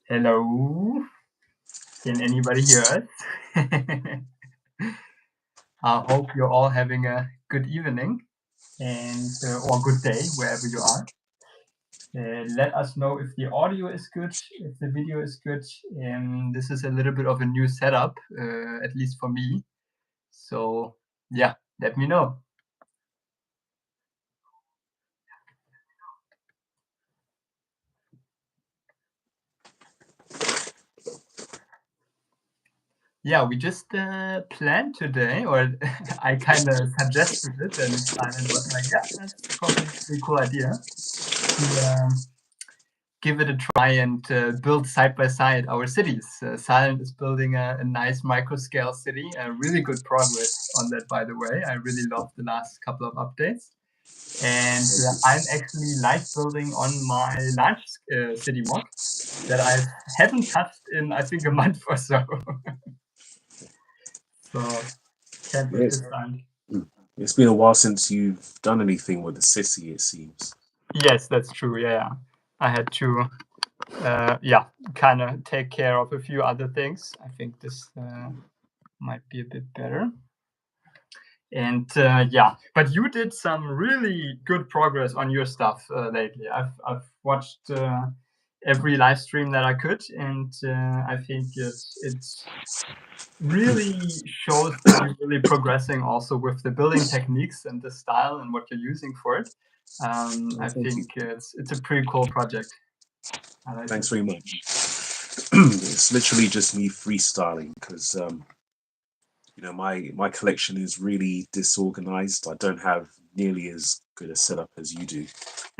Hello, can anybody hear us? I hope you're all having a good evening and or good day wherever you are. Let us know if the audio is good, if the video is good. This is a little bit of a new setup, at least for me. So yeah, let me know. Yeah, we just planned today, or I kind of suggested it, and Simon was like, "Yeah, that's probably a pretty cool idea to give it a try and build side by side our cities." Silent is building a nice micro scale city, really good progress on that, by the way. I really love the last couple of updates. And I'm actually live building on my large city mock that I haven't touched in, I think, a month or so. So can't wait to start. It's been a while since you've done anything with the city, it seems. Yes, that's true. Yeah, I had to, kind of take care of a few other things. I think this might be a bit better. And but you did some really good progress on your stuff lately. I've watched every live stream that I could, and I think it's really shows that you're really progressing also with the building techniques and the style and what you're using for it. I think it's a pretty cool project. I like Thanks it. very much. It's literally just me freestyling because my collection is really disorganized. I don't have nearly as good a setup as you do.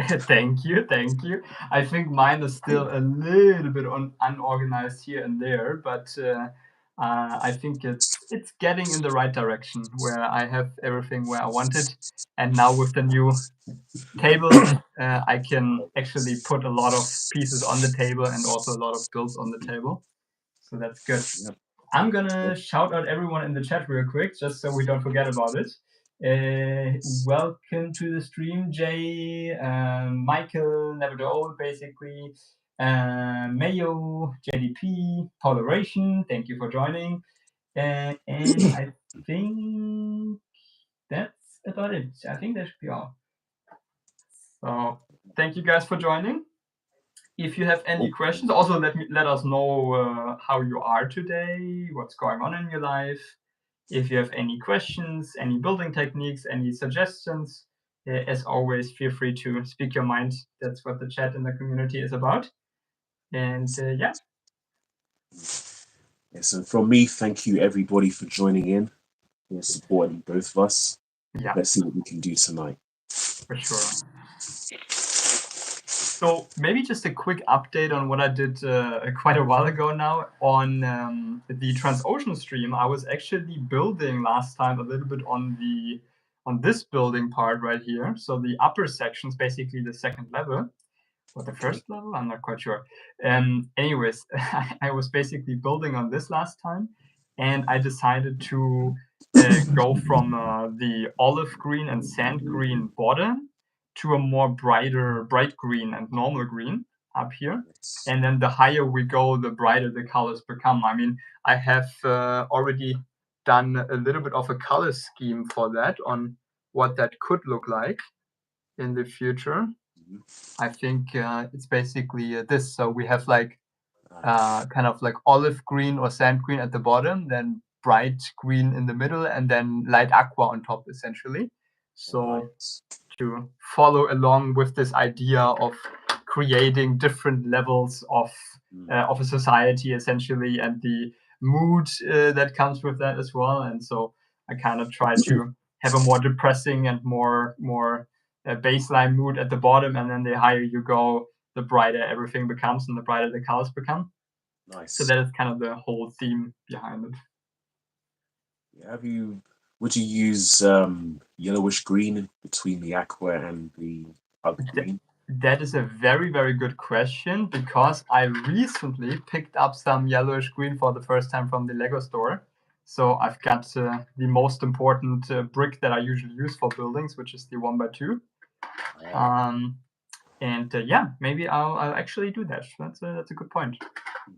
Thank you, thank you. I think mine is still a little bit unorganized here and there, but I think it's getting in the right direction where I have everything where I want it. And now with the new tables, I can actually put a lot of pieces on the table and also a lot of builds on the table. So that's good. Yeah. I'm gonna shout out everyone in the chat real quick, just so we don't forget about it. Welcome to the stream, Jay, Michael, Never the Old, basically, Mayo, JDP, Toleration. Thank you for joining. And I think that's about it. I think that should be all. So thank you guys for joining. If you have any questions, also let us know how you are today, what's going on in your life. If you have any questions, any building techniques, any suggestions, as always, feel free to speak your mind. That's what the chat in the community is about. And yeah. Yes, and from me, thank you everybody for joining in and supporting both of us. Yeah, Let's see what we can do tonight. for sure. So maybe just a quick update on what I did quite a while ago now on the Transocean stream. I was actually building last time a little bit on this building part right here. So the upper section is basically the second level or the first level. I'm not quite sure. Anyways, I was basically building on this last time, and I decided to go from the olive green and sand green bottom to a more bright green and normal green up here. And then the higher we go, the brighter the colors become. I mean, I have already done a little bit of a color scheme for that on what that could look like in the future. I think it's basically this. So we have like kind of like olive green or sand green at the bottom, then bright green in the middle, and then light aqua on top, essentially. So to follow along with this idea of creating different levels of a society, essentially, and the mood that comes with that as well. And so I kind of try to have a more depressing and more baseline mood at the bottom, and then the higher you go, the brighter everything becomes and the brighter the colors become. Nice. So that is kind of the whole theme behind it. Would you use yellowish green between the aqua and the other green? That is a very, very good question, because I recently picked up some yellowish green for the first time from the Lego store. So I've got the most important brick that I usually use for buildings, which is the 1x2. And yeah, maybe I'll actually do that. That's a good point.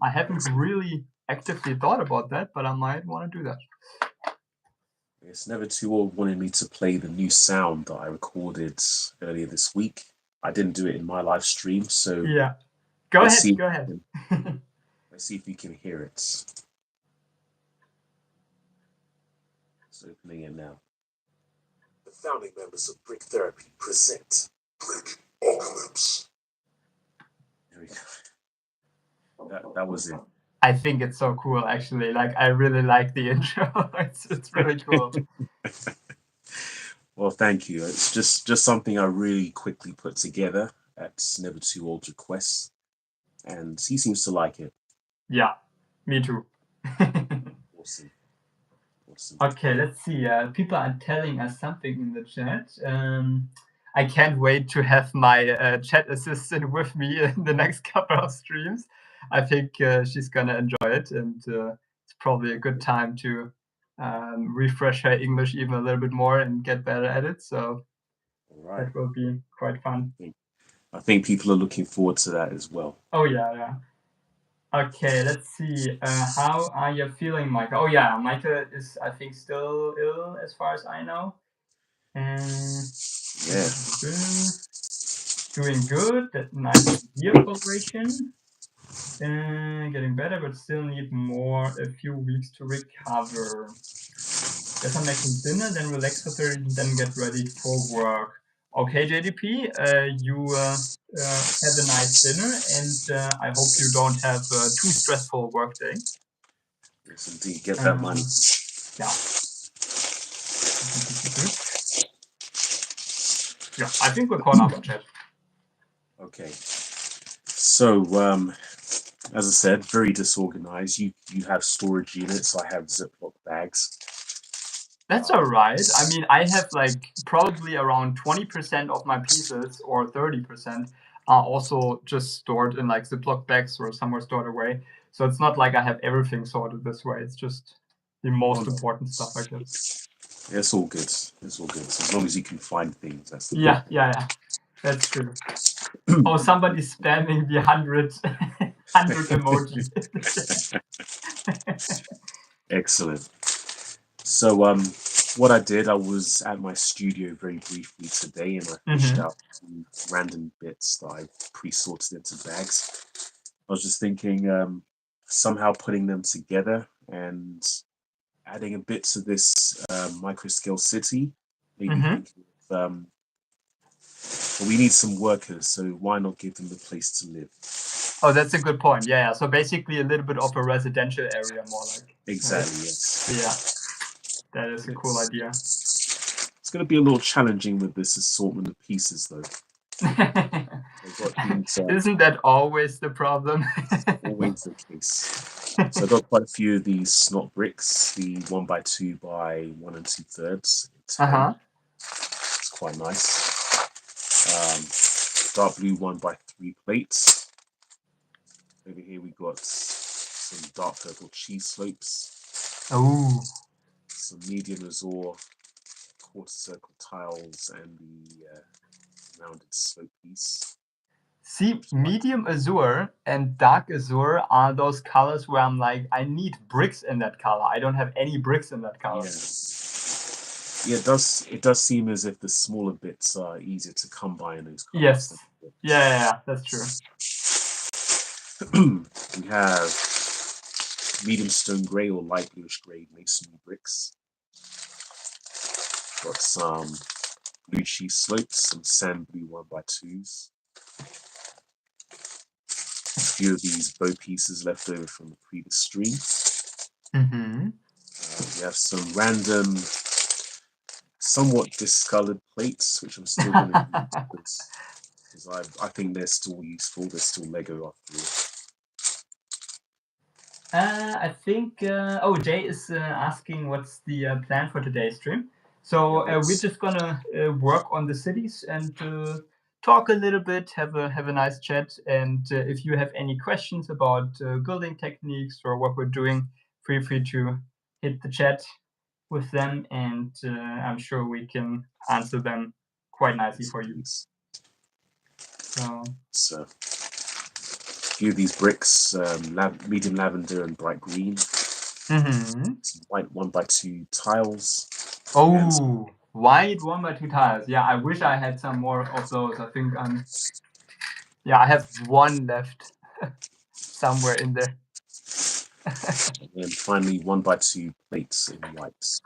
I haven't really actively thought about that, but I might want to do that. It's Never Too Old wanted me to play the new sound that I recorded earlier this week. I didn't do it in my live stream, so yeah. Go ahead. Go ahead. Let's see if you can hear it. It's opening it now. The founding members of Brick Therapy present Brick Apocalypse. There we go. That was it. I think it's so cool, actually. Like, I really like the intro. It's really cool. Well, thank you. It's just something I really quickly put together at Never Too Old's request, and he seems to like it. Yeah, me too. Awesome. Okay, let's see. People are telling us something in the chat. I can't wait to have my chat assistant with me in the next couple of streams. I think she's gonna enjoy it, and it's probably a good time to refresh her English even a little bit more and get better at it. So that will be quite fun. I think people are looking forward to that as well. Oh yeah. Okay, let's see. How are you feeling, Michael? Oh yeah, Michael is, I think, still ill as far as I know. Yeah. Doing good. That nice year cooperation. Getting better, but still need a few weeks to recover. Guess I'm making dinner, then relax for 30, then get ready for work. Okay, JDP, you have a nice dinner, and I hope you don't have a too stressful work day. Yes, indeed. Get that money. Yeah. Yeah, I think we're caught up on chat. Okay. So, as I said, very disorganized. You have storage units. I have Ziploc bags. That's all right. I mean, I have like probably around 20% of my pieces, or 30%, are also just stored in like Ziploc bags or somewhere stored away. So it's not like I have everything sorted this way. It's just the most important stuff, I guess. Yeah, it's all good. It's all good. As long as you can find things. That's the yeah. That's true. Oh, somebody's spamming the 100 emoji. Excellent. So, what I did, I was at my studio very briefly today, and I fished out some random bits that I pre-sorted into bags. I was just thinking, somehow putting them together and adding a bit to this micro-scale city. Maybe thinking of, we need some workers, so why not give them the place to live? Oh, that's a good point. Yeah. So basically a little bit of a residential area, more like. Exactly, right? Yes. Yeah. That is a cool idea. It's going to be a little challenging with this assortment of pieces, though. Isn't that always the problem? Always the case. So I've got quite a few of these snot bricks, the 1x2 by 1 2/3. It's quite nice. Dark blue 1x3 plates. Over here we got some dark purple cheese slopes. Oh. Some medium azure quarter circle tiles and the rounded slope piece. See, medium azure and dark azure are those colors where I'm like, I need bricks in that color. I don't have any bricks in that color. Yeah, it does seem as if the smaller bits are easier to come by in those colors. Yes. Yeah, that's true. We have medium stone grey or light bluish grey masonry bricks. Got some blue cheese slopes, some sand blue 1x2s. A few of these bow pieces left over from the previous stream. We have some random, somewhat discolored plates, which I'm still going to use because I think they're still useful. They're still Lego after all. I think, Jay is asking what's the plan for today's stream. So we're just gonna work on the cities and talk a little bit, have a nice chat. And if you have any questions about building techniques or what we're doing, feel free to hit the chat with them, and I'm sure we can answer them quite nicely for you. So few of these bricks, medium lavender and bright green. Mm-hmm. Some white 1x2 tiles. Oh, white 1x2 tiles. Yeah, I wish I had some more of those. I think yeah, I have one left somewhere in there. And then finally 1x2 plates in whites.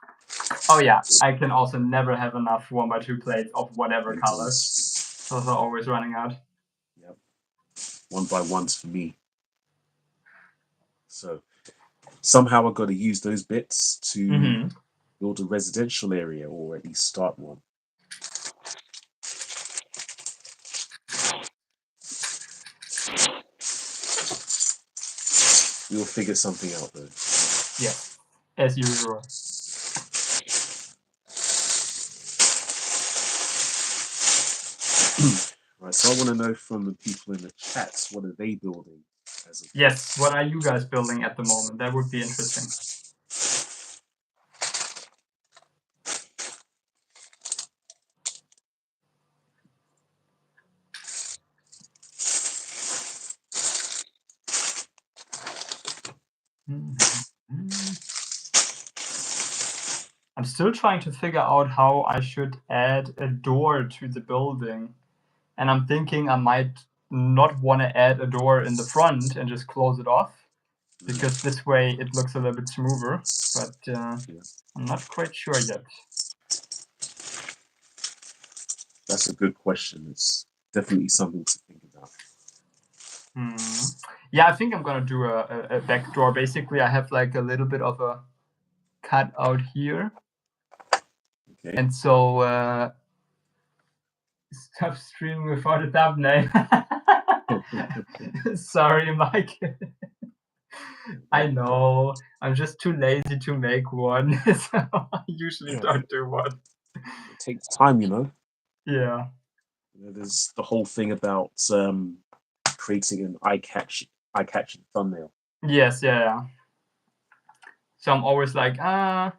Oh yeah, I can also never have enough 1x2 plates of whatever colors. Those are always running out. Yep. 1x1s for me. So somehow I've got to use those bits to build a residential area, or at least start one. We'll figure something out though. Yes, as usual. Right, so I want to know from the people in the chats, what are they building? Yes, what are you guys building at the moment? That would be interesting. I'm still trying to figure out how I should add a door to the building. And I'm thinking I might not want to add a door in the front and just close it off, because this way it looks a little bit smoother. But I'm not quite sure yet. That's a good question. It's definitely something to think about. Yeah, I think I'm gonna do a back door. Basically, I have like a little bit of a cut out here. Okay. And so stop streaming without a thumbnail. Sorry, Mike. I know. I'm just too lazy to make one. So I usually don't do one. It takes time, you know. Yeah. There's the whole thing about creating an eye-catching thumbnail. Yes, yeah. So I'm always like, I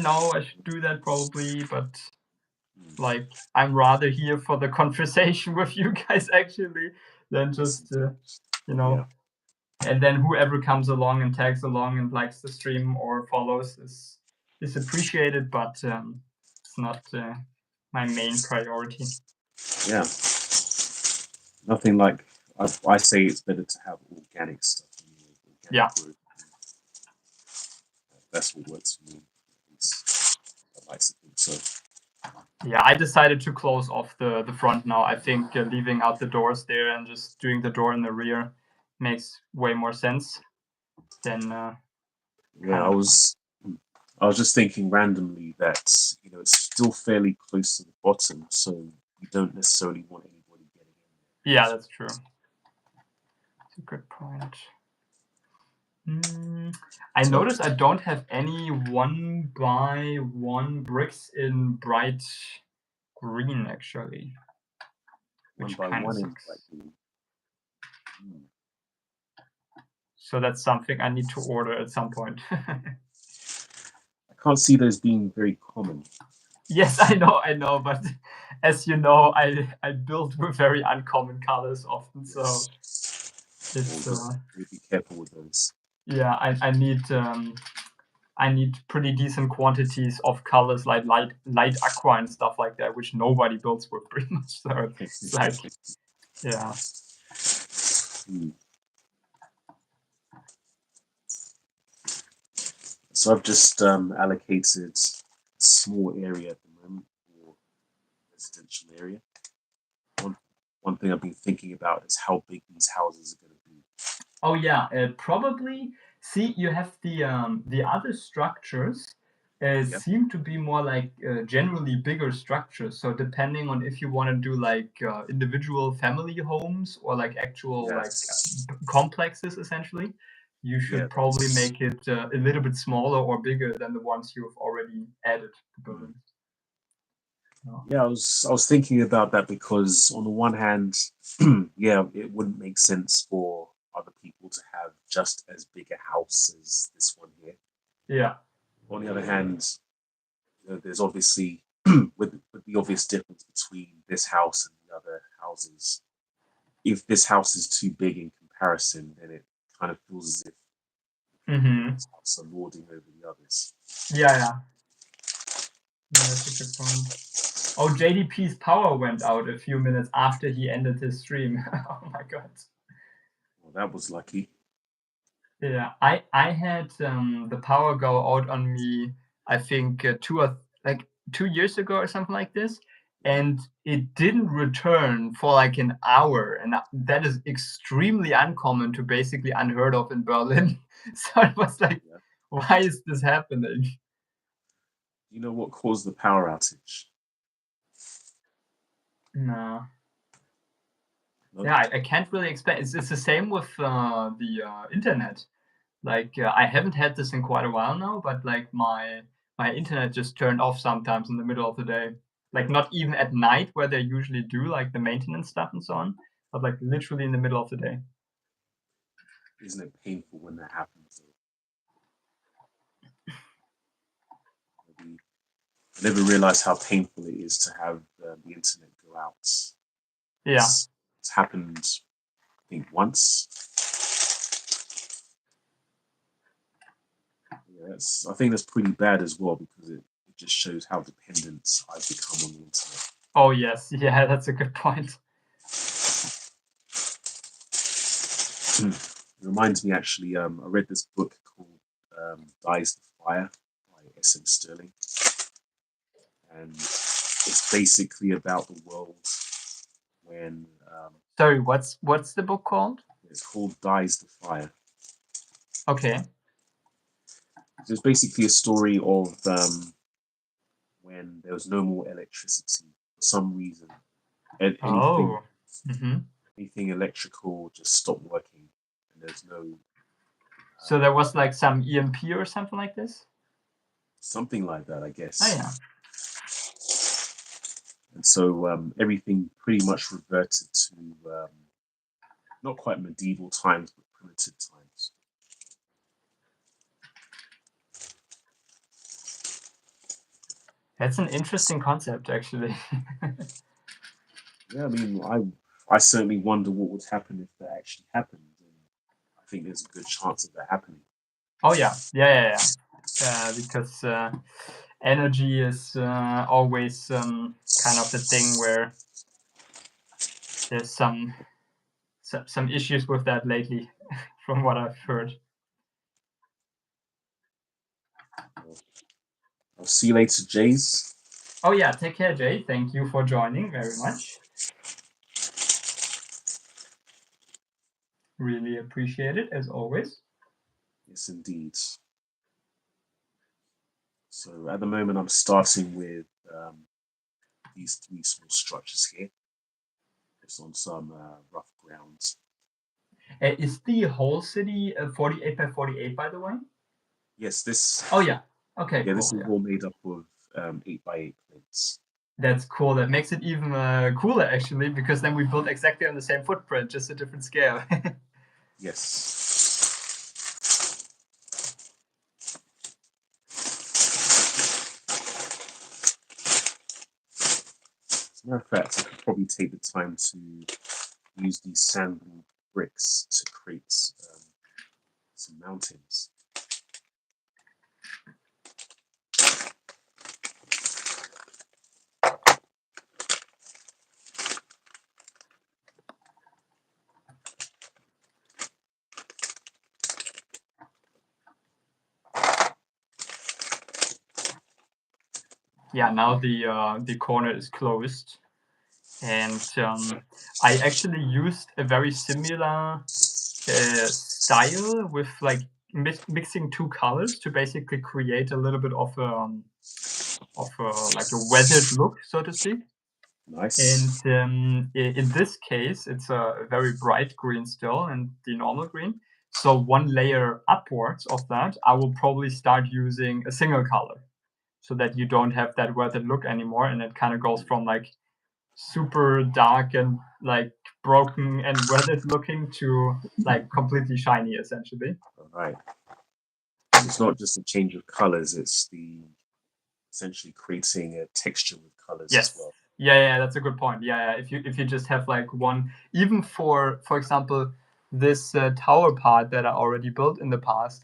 know I should do that probably, but like I'm rather here for the conversation with you guys actually than just you know. Yeah. And then whoever comes along and tags along and likes the stream or follows is appreciated, but it's not my main priority. Yeah. Nothing like I say it's better to have organic stuff. Yeah. Growth. That's what works for me. I like to think so. Yeah, I decided to close off the front now. I think leaving out the doors there and just doing the door in the rear makes way more sense than yeah, I was just thinking randomly that it's still fairly close to the bottom, so you don't necessarily want anybody getting in there. Yeah, that's true. That's a good point. I noticed I don't have any 1x1 bricks in bright green actually. 1x1 in bright green. So that's something I need to order at some point. I can't see those being very common. Yes, I know, but as you know, I build with very uncommon colors often, so it's be careful with those. Yeah, I need pretty decent quantities of colors like light aqua and stuff like that, which nobody builds with pretty much. So it's like, yeah. So I've just allocated a small area at the moment for residential area. One thing I've been thinking about is how big these houses are going to be. Oh yeah, probably. See, you have the other structures seem to be more like generally bigger structures. So depending on if you want to do like individual family homes or like actual like complexes, essentially, you should probably make it a little bit smaller or bigger than the ones you've already added to buildings. Yeah, I was thinking about that because on the one hand, yeah, it wouldn't make sense for other people to have just as big a house as this one here. Yeah. On the other hand, there's obviously with the obvious difference between this house and the other houses. If this house is too big in comparison, then it kind of feels as if it's a lording over the others. Yeah, that's a good point. Oh, JDP's power went out a few minutes after he ended his stream. Oh my god. Well, that was lucky. Yeah, I had the power go out on me, I think 2 years ago or something like this, and it didn't return for like an hour, and that is extremely uncommon to basically unheard of in Berlin. So it was like, why is this happening? You know what caused the power outage? No. Nope. Yeah, I can't really explain. It's the same with the internet. Like I haven't had this in quite a while now, but like my internet just turned off sometimes in the middle of the day. Like not even at night where they usually do like the maintenance stuff and so on, but like literally in the middle of the day. Isn't it painful when that happens? I never realized how painful it is to have the internet go out. Yeah. It's happened, I think, once. Yeah, I think that's pretty bad as well, because it just shows how dependent I've become on the internet. Oh yes, yeah, that's a good point. It reminds me, actually, I read this book called Dies the Fire by S.M. Stirling. And it's basically about the world when... Sorry, what's the book called? It's called Dies the Fire. Okay. So it's basically a story of when there was no more electricity for some reason. Anything electrical just stopped working, and there's no... So there was like some EMP or something like this? Something like that, I guess. Oh yeah. And so everything pretty much reverted to not quite medieval times, but primitive times. That's an interesting concept, actually. Yeah, I mean, I certainly wonder what would happen if that actually happened. And I think there's a good chance of that happening. Oh yeah, because energy is always kind of the thing where there's some issues with that lately, from what I've heard. I'll see you later, Jays. Oh yeah, take care, Jay. Thank you for joining very much. Really appreciate it, as always. Yes, indeed. So at the moment, I'm starting with these 3 small structures here. It's on some rough grounds. Is the whole city 48 by 48, by the way? Yes, this... Oh yeah. Okay, yeah, cool, this is all made up of 8 by 8 plates. That's cool. That makes it even cooler, actually, because then we build exactly on the same footprint, just a different scale. Yes. As a matter of fact, I could probably take the time to use these sandwall bricks to create some mountains. Yeah, now the corner is closed, and I actually used a very similar style with like mixing 2 colors to basically create a little bit of like a weathered look, so to speak. Nice. And in this case, it's a very bright green still, and the normal green. So 1 layer upwards of that, I will probably start using a single color, so that you don't have that weathered look anymore, and it kind of goes from like super dark and like broken and weathered looking to like completely shiny, essentially. All right. It's not just a change of colors; it's essentially creating a texture with colors as well. Yeah, that's a good point. Yeah, if you just have like one, even for example, this tower part that I already built in the past,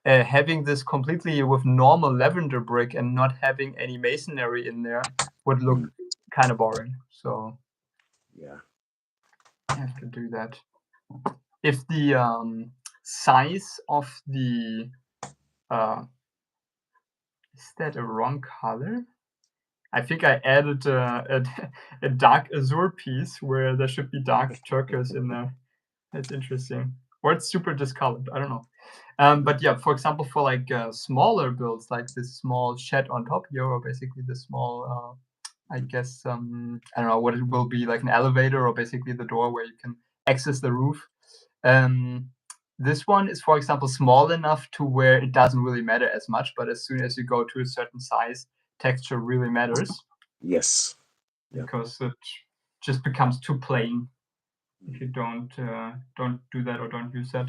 having this completely with normal lavender brick and not having any masonry in there would look kind of boring. So Yeah. I have to do that. If the size of the is that a wrong color? I think I added a dark azure piece where there should be dark turquoise in there. That's interesting. Or it's super discolored. I don't know. But yeah, for example, for like smaller builds, like this small shed on top here, or basically the small, I guess, I don't know what it will be, like an elevator or basically the door where you can access the roof. This one is, for example, small enough to where it doesn't really matter as much, but as soon as you go to a certain size, texture really matters. Yes. Because it just becomes too plain if you don't do that or don't use that.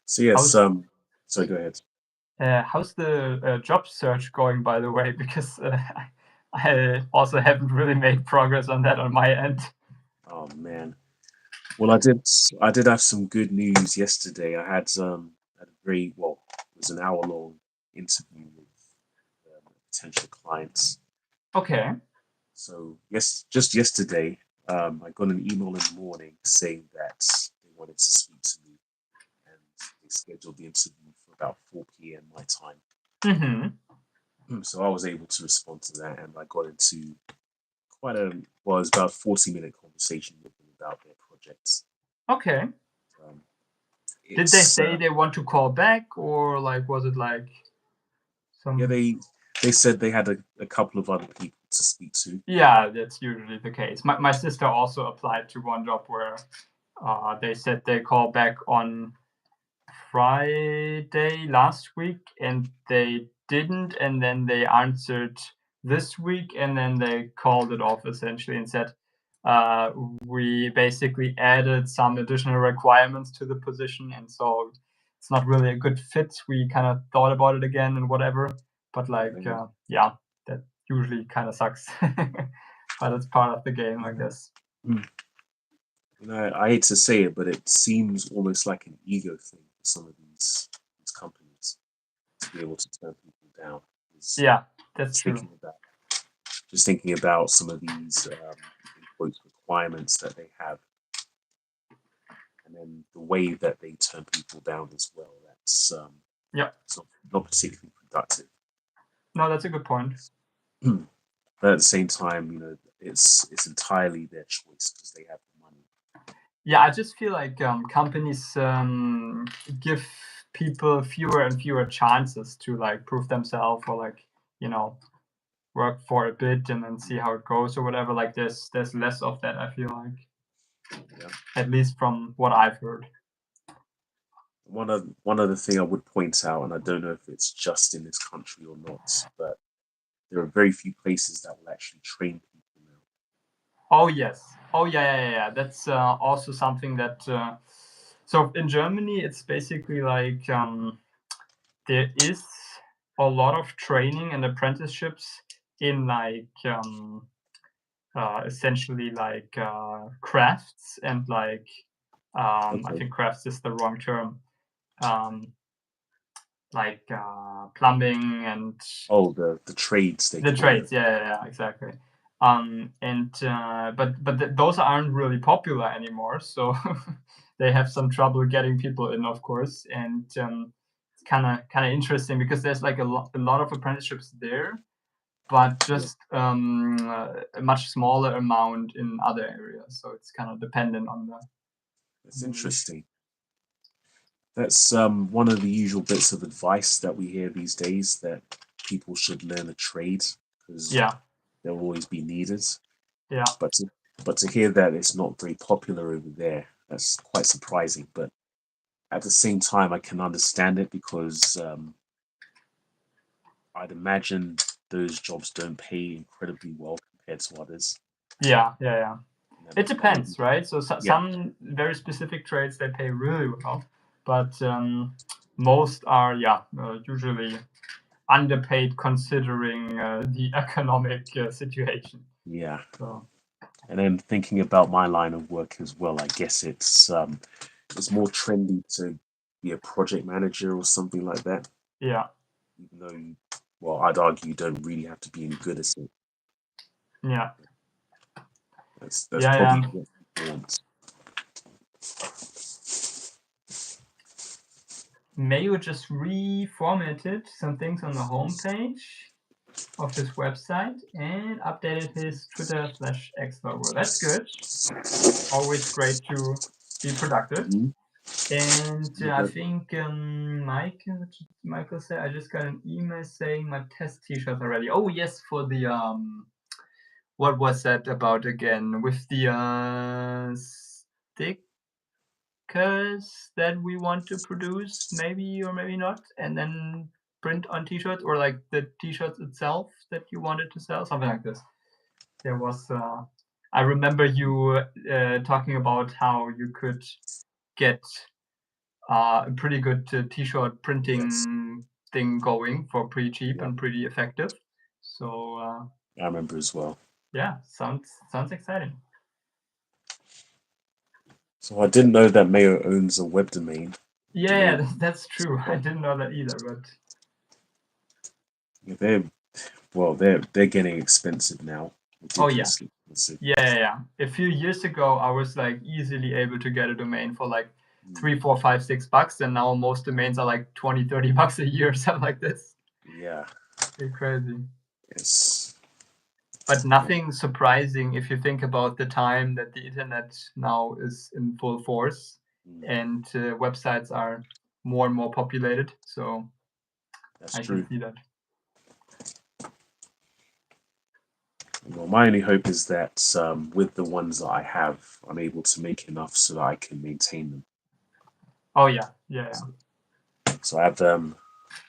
So yes, so go ahead. How's the job search going, by the way? Because I also haven't really made progress on that on my end. Oh man. Well, I did have some good news yesterday. I had a very it was an hour-long interview with potential clients. Okay. So just yesterday, I got an email in the morning saying that they wanted to speak to me, and they scheduled the interview for about 4 p.m. my time. Mm-hmm. So I was able to respond to that, and I got into it was about a 40-minute conversation with them about their projects. Okay. Did they say they want to call back, or like was it like some? Yeah, they said they had a couple of other people to speak to. Yeah, that's usually the case. My sister also applied to one job where they said they call back on Friday last week and they didn't, and then they answered this week and then they called it off essentially and said we basically added some additional requirements to the position, and so it's not really a good fit. We kind of thought about it again and whatever, but like yeah, that usually kind of sucks. But it's part of the game, I guess. You know, I hate to say it, but it seems almost like an ego thing for some of these companies to be able to turn people down. Yeah, that's true. Just thinking about some of these requirements that they have, and then the way that they turn people down as well. That's it's not particularly productive. No, that's a good point. But at the same time, you know, it's entirely their choice because they have the money. Yeah, I just feel like companies give people fewer and fewer chances to like prove themselves or like, you know, work for a bit and then see how it goes or whatever. Like there's less of that, I feel like. Yeah. At least from what I've heard. One other thing I would point out, and I don't know if it's just in this country or not, but there are very few places that will actually train people now. Oh yes. Oh yeah. That's also something that. So in Germany, it's basically like there is a lot of training and apprenticeships in like essentially like crafts and like I think crafts is the wrong term. Like plumbing and the trades. The trades, yeah, exactly. But those aren't really popular anymore, so they have some trouble getting people in, of course. And it's kind of interesting because there's like a lot of apprenticeships there, but just a much smaller amount in other areas. So it's kind of dependent on the. It's interesting. That's one of the usual bits of advice that we hear these days, that people should learn a trade because they'll always be needed. Yeah. But to hear that it's not very popular over there, that's quite surprising. But at the same time, I can understand it because I'd imagine those jobs don't pay incredibly well compared to others. Yeah. It depends, right? So some very specific trades, they pay really well, but most are usually underpaid considering the economic situation. Yeah. So. And then thinking about my line of work as well, I guess it's more trendy to be a project manager or something like that. Yeah. Even though, well, I'd argue you don't really have to be any good at it. Yeah. That's probably what people want. Mayo just reformatted some things on the homepage of his website and updated his Twitter/X logo. That's good. Always great to be productive. Mm-hmm. And I think Michael said, I just got an email saying my test t-shirts are ready. Oh yes, for the what was that about again? With the stickers that we want to produce, maybe or maybe not, and then print on t-shirts, or like the t-shirts itself that you wanted to sell, something like this. There was I remember you talking about how you could get a pretty good t-shirt printing thing going for pretty cheap and pretty effective. So I remember as well. Yeah, sounds exciting. So I didn't know that Mayo owns a web domain. Yeah, that's true. I didn't know that either, but they're getting expensive now. Ridiculously expensive. Yeah. A few years ago, I was like easily able to get a domain for like $3, $4, $5, $6, and now most domains are like $20, $30 a year, something like this. Yeah, it's crazy. Yes. But nothing surprising if you think about the time that the internet now is in full force and websites are more and more populated. So that's I true. can see that. Well, my only hope is that with the ones that I have, I'm able to make enough so that I can maintain them. Oh yeah. So I have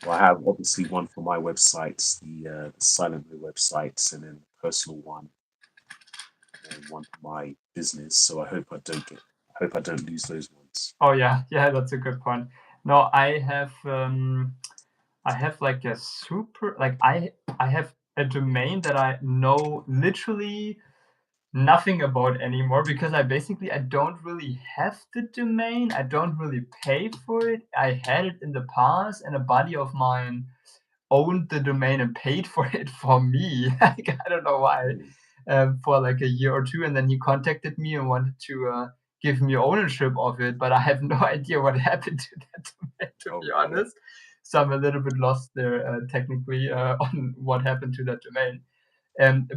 I have obviously one for my websites, the Silent Way websites, and then a personal one, and one for my business. So I hope I don't lose those ones. Oh yeah, that's a good point. No, I have like a super I have a domain that I know literally nothing about anymore because I don't really have the domain. I don't really pay for it. I had it in the past, and a buddy of mine owned the domain and paid for it for me. I don't know why, for like a year or two, and then he contacted me and wanted to give me ownership of it, but I have no idea what happened to that domain, to be honest. So I'm a little bit lost there technically on what happened to that domain.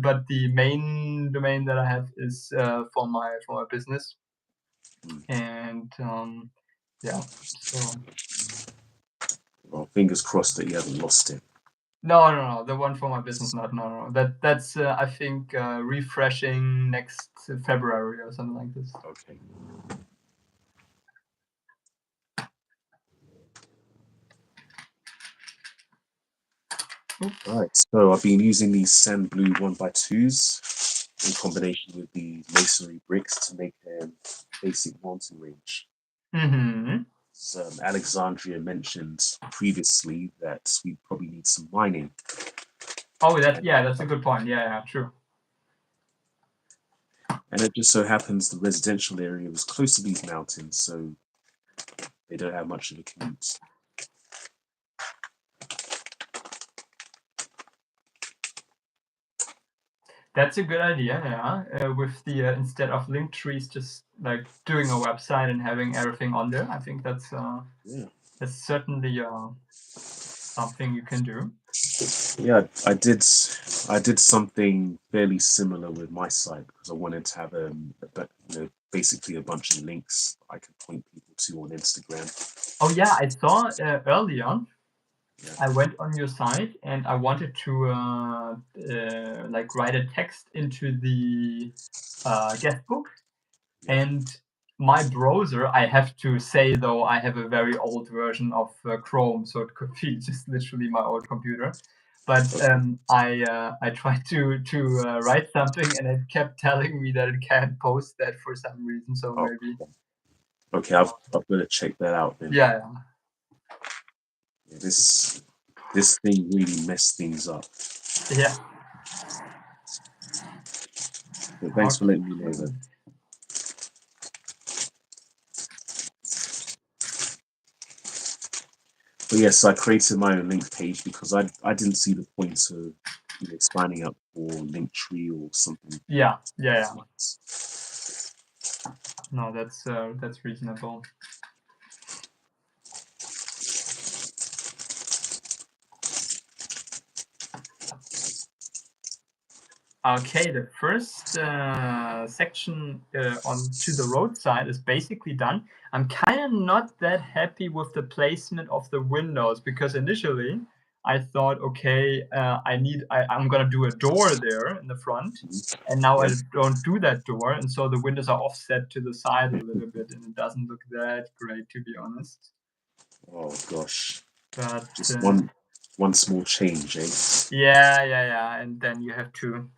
But the main domain that I have is for my business, and so. Well, fingers crossed that you haven't lost it. No, the one for my business, no. That's I think refreshing next February or something like this. Okay. Oops. All right, so I've been using these sand blue 1x2s in combination with the masonry bricks to make a basic mountain range. Alexandria mentioned previously that we probably need some mining. Oh, that's a good point. Yeah, true. And it just so happens the residential area was close to these mountains, so they don't have much of a commute. That's a good idea, yeah. With the instead of link trees, just like doing a website and having everything on there. I think that's certainly something you can do. Yeah, I did something fairly similar with my site because I wanted to have basically a bunch of links I could point people to on Instagram. Oh yeah, I saw earlier. Yeah. I went on your site and I wanted to like write a text into the guest book, and my browser, I have to say though, I have a very old version of Chrome, so it could be just literally my old computer. But I tried to write something, and it kept telling me that it can't post that for some reason. So maybe. Okay, I've got to check that out then. Yeah. This thing really messed things up. Yeah. But thanks for letting me know that. But yes, I created my own link page because I didn't see the point of signing up for Linktree or something. Yeah. No, that's reasonable. Okay, the first section onto the roadside is basically done. I'm kind of not that happy with the placement of the windows because initially I thought, okay, I'm gonna do a door there in the front, and now I don't do that door, and so the windows are offset to the side a little bit, and it doesn't look that great, to be honest. Oh gosh! But just one small change, eh? Yeah, and then you have to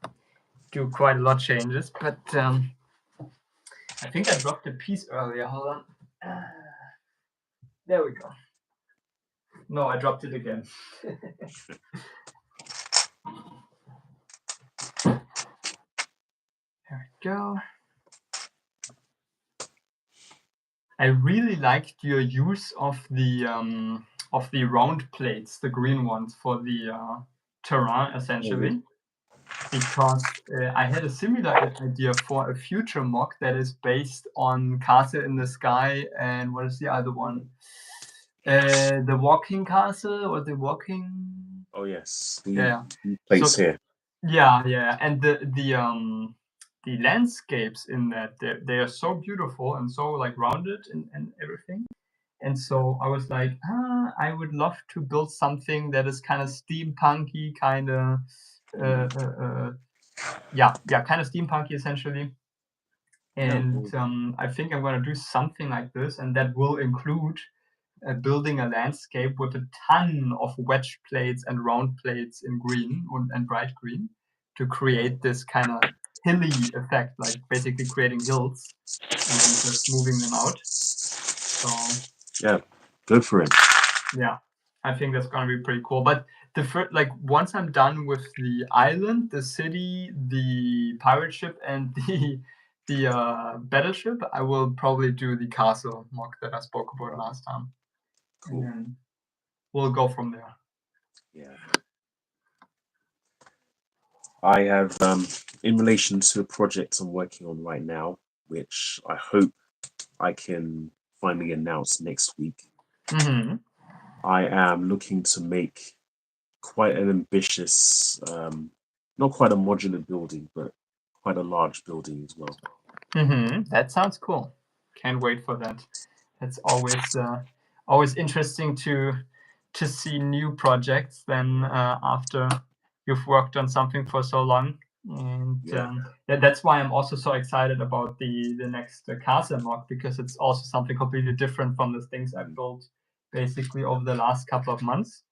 do quite a lot of changes, but I think I dropped a piece earlier. Hold on. There we go. No, I dropped it again. There we go. I really liked your use of the round plates, the green ones for the terrain, essentially. Because I had a similar idea for a future MOC that is based on Castle in the Sky and what is the other one? The Walking Castle or the Walking? Oh yes, the place here. Yeah, and the landscapes in that they are so beautiful and so like rounded and everything. And so I was like, I would love to build something that is kind of steampunky, kind of kind of steampunky essentially. And I think I'm gonna do something like this, and that will include building a landscape with a ton of wedge plates and round plates in green and bright green to create this kind of hilly effect, like basically creating hills and just moving them out. So yeah, good for it. Yeah, I think that's gonna be pretty cool. But the first, like, once I'm done with the island, the city, the pirate ship, and the battleship, I will probably do the castle MOC that I spoke about last time. Cool. And then we'll go from there. Yeah. I have, in relation to a project I'm working on right now, which I hope I can finally announce next week. I am looking to make quite an ambitious, not quite a modular building, but quite a large building as well. That sounds cool. Can't wait for that. It's always interesting to see new projects then after you've worked on something for so long. And that's why I'm also so excited about the next castle MOC, because it's also something completely different from the things I've built basically over the last couple of months,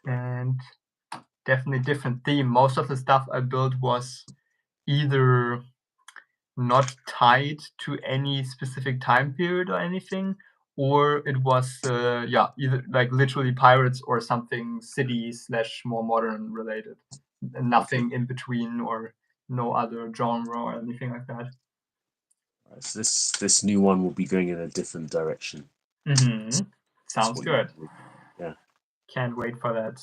and definitely different theme. Most of the stuff I built was either not tied to any specific time period or anything, or it was either like literally pirates or something city / more modern related, nothing in between or no other genre or anything like that. Right, so this new one will be going in a different direction. Sounds good. Yeah, can't wait for that.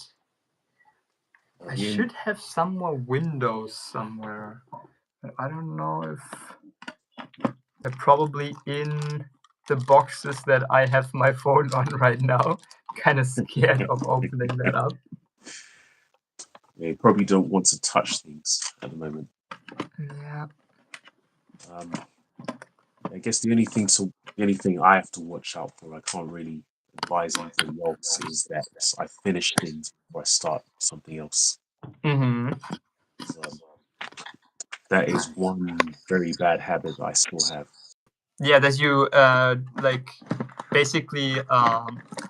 I should have some more windows somewhere. I don't know if they're probably in the boxes that I have my phone on right now. Kind of scared of opening that up. Yeah, you probably don't want to touch things at the moment. Yeah. I guess the only thing I have to watch out for, I can't really advise anything else, is that I finish things before I start something else. That is one very bad habit that I still have. Yeah, that you like basically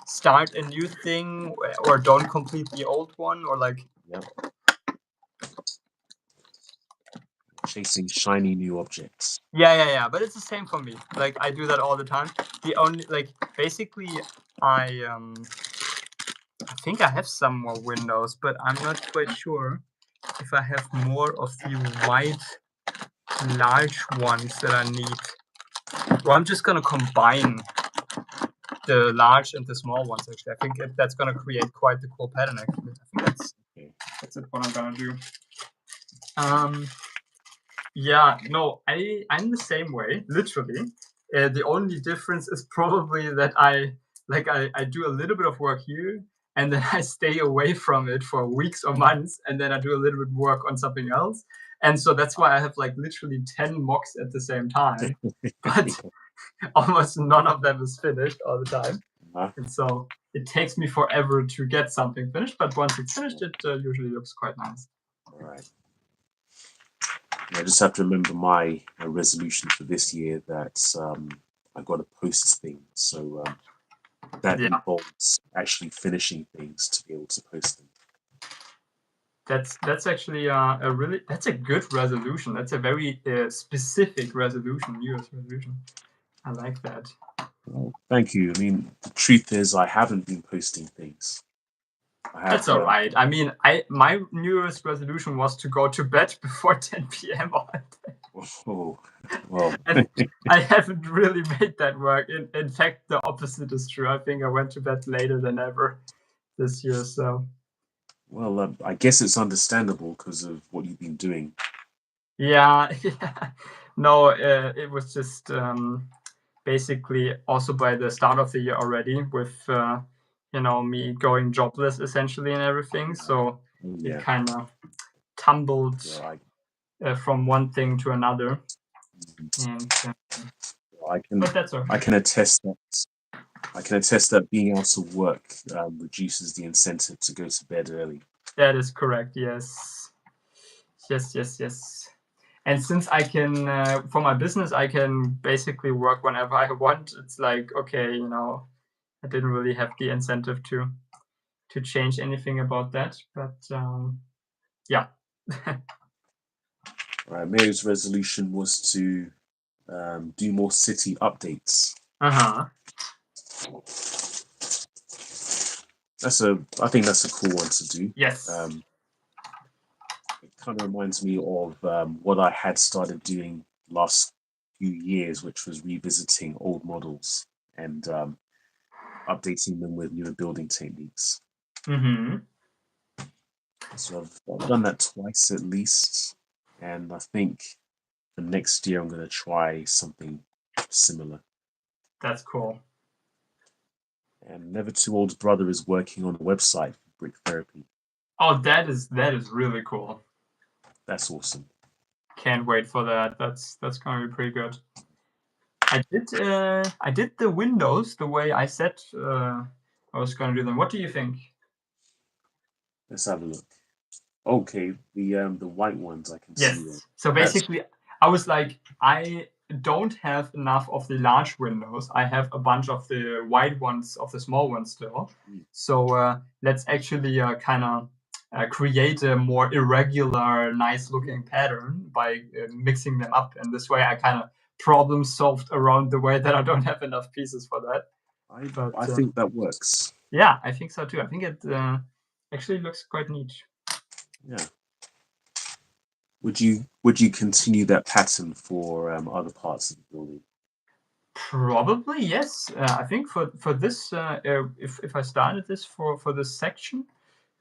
start a new thing or don't complete the old one, or like Yep. Chasing shiny new objects. Yeah. But it's the same for me. Like I do that all the time. The only basically I think I have some more windows, but I'm not quite sure if I have more of the white large ones that I need. Well, I'm just gonna combine the large and the small ones. Actually, I think that's gonna create quite the cool pattern. Actually, I think that's it. What I'm gonna do. Yeah, no, I'm the same way, literally. The only difference is probably that I do a little bit of work here, and then I stay away from it for weeks or months, and then I do a little bit of work on something else. And so that's why I have literally 10 mocks at the same time, but almost none of them is finished all the time. And so it takes me forever to get something finished, but once it's finished, it usually looks quite nice. All right. I just have to remember my resolution for this year that I got to post things. So that involves actually finishing things to be able to post them. That's actually that's a good resolution. That's a very specific resolution, New Year's resolution. I like that. Well, thank you. I mean, the truth is, I haven't been posting things. That's all right. I mean, my New Year's resolution was to go to bed before 10 p.m. all day. Oh, well. And I haven't really made that work. In fact, the opposite is true. I think I went to bed later than ever this year. So. Well, I guess it's understandable because of what you've been doing. Yeah. No, it was just basically also by the start of the year already with me going jobless essentially and everything. So it kind of tumbled from one thing to another. And but that's all right. I can attest that being out of work reduces the incentive to go to bed early. That is correct. Yes. And since I can, for my business, I can basically work whenever I want. It's like, okay, I didn't really have the incentive to change anything about that. But yeah. Right, Mary's resolution was to do more city updates. I think that's a cool one to do. Yes. It kind of reminds me of what I had started doing last few years, which was revisiting old models and updating them with newer building techniques. So I've done that twice at least, and I think for next year I'm going to try something similar. That's cool. And Never Too Old's brother is working on a website for brick therapy. Oh, that is really cool. That's awesome. Can't wait for that. That's gonna be pretty good. I did the windows the way I said I was gonna do them. What do you think? Let's have a look. Okay, the white ones I can see. Yes. So basically, I was like, I don't have enough of the large windows. I have a bunch of the white ones, of the small ones still. So let's actually kind of create a more irregular, nice-looking pattern by mixing them up. And this way, I kind of problem solved around the way that I don't have enough pieces for that. I think that works. Yeah, I think so too. I think it actually looks quite neat. Yeah. Would you continue that pattern for other parts of the building? Probably yes. I think for this, if I started this for this section,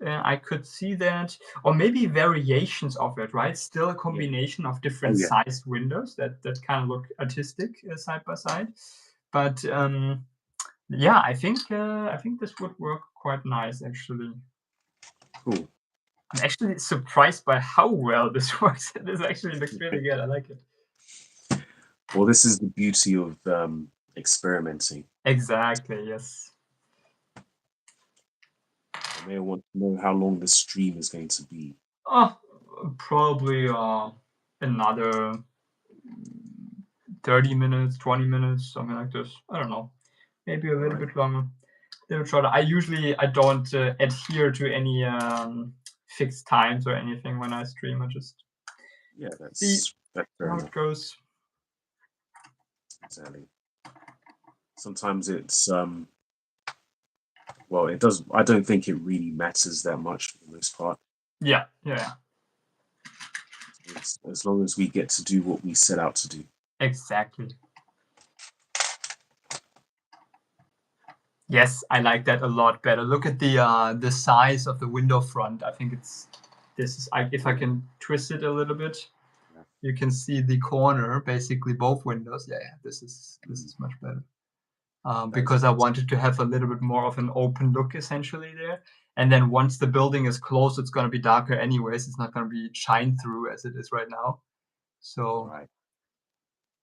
I could see that, or maybe variations of it. Right, still a combination of different sized windows that kind of look artistic side by side. But yeah, I think this would work quite nice actually. Cool. I'm actually surprised by how well this works. This actually looks really good. I like it. Well, this is the beauty of experimenting. Exactly, yes. I may want to know how long the stream is going to be. Oh, probably another 30 minutes, 20 minutes, something like this. I don't know. Maybe a little bit longer. A little shorter. I don't adhere to any fixed times or anything when I stream. I just that's fair how enough. it goes. Exactly. Sometimes it's well, it does. I don't think it really matters that much for the most part. Yeah. As long as we get to do what we set out to do. Exactly. Yes, I like that a lot better. Look at the size of the window front. I think if I can twist it a little bit, you can see the corner, basically both windows. Yeah, this is much better. Because I wanted to have a little bit more of an open look essentially there. And then once the building is closed, it's going to be darker anyways. It's not going to be shine through as it is right now. So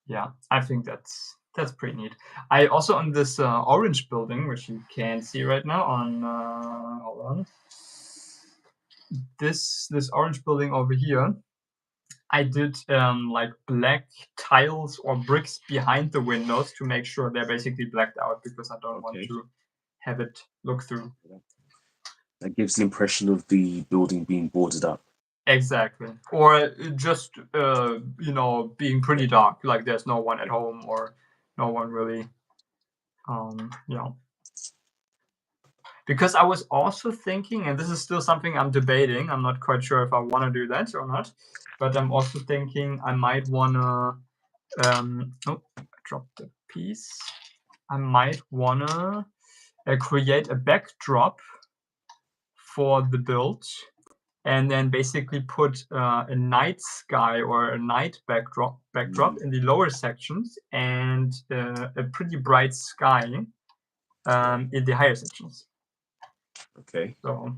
yeah, I think that's pretty neat. I also on this orange building, which you can see right now on hold on, this orange building over here, I did like black tiles or bricks behind the windows to make sure they're basically blacked out because I don't want to have it look through. That gives the impression of the building being boarded up. Exactly. Or just being pretty dark, like there's no one at home or no one really because I was also thinking, and this is still something I'm debating, I'm not quite sure if I want to do that or not, but I'm also thinking I might want to I dropped the piece. I might want to create a backdrop for the build and then basically put a night sky or a night backdrop in the lower sections and a pretty bright sky in the higher sections. Okay. So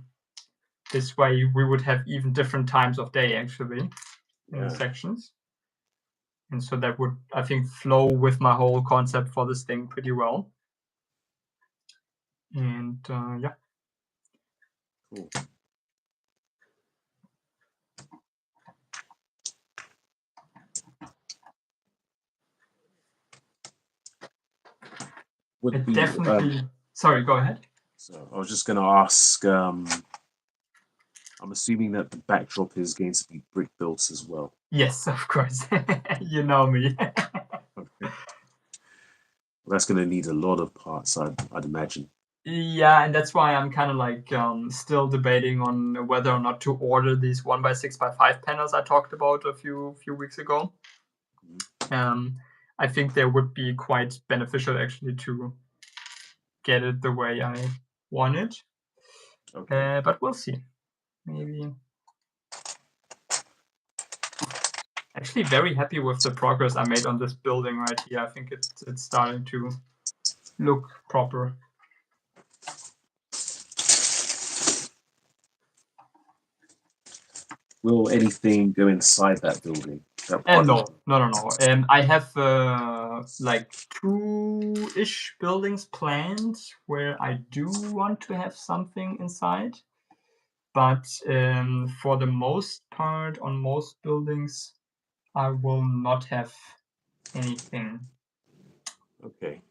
this way we would have even different times of day actually in the sections. And so that would, I think, flow with my whole concept for this thing pretty well. And yeah. Cool. Would be definitely. Sorry, go ahead. So I was just going to ask. I'm assuming that the backdrop is going to be brick built as well. Yes, of course. You know me. Okay. Well, that's going to need a lot of parts, I'd imagine. Yeah, and that's why I'm kind of like still debating on whether or not to order these 1x6x5 panels I talked about a few weeks ago. I think they would be quite beneficial actually to get it the way I want it. Okay. But we'll see. Maybe. Actually, very happy with the progress I made on this building right here. I think it's starting to look proper. Will anything go inside that building? No. I have like 2-ish buildings planned where I do want to have something inside. But for the most part, on most buildings, I will not have anything. Okay.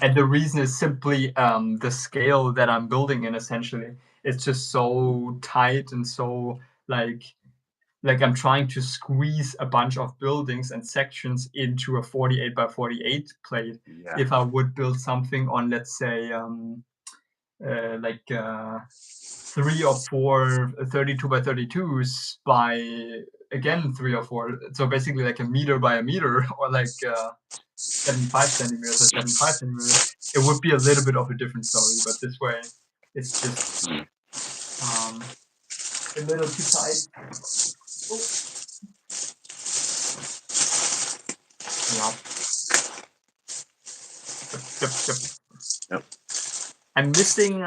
And the reason is simply the scale that I'm building in, essentially. It's just so tight and so like I'm trying to squeeze a bunch of buildings and sections into a 48 by 48 plate. Yeah. If I would build something on, let's say, 3 or 4 32 by 32s by, again, 3 or 4. So basically like a meter by a meter or like 75 centimeters or 75 centimeters. It would be a little bit of a different story, but this way it's just a little too tight. Oh. Yep. I'm missing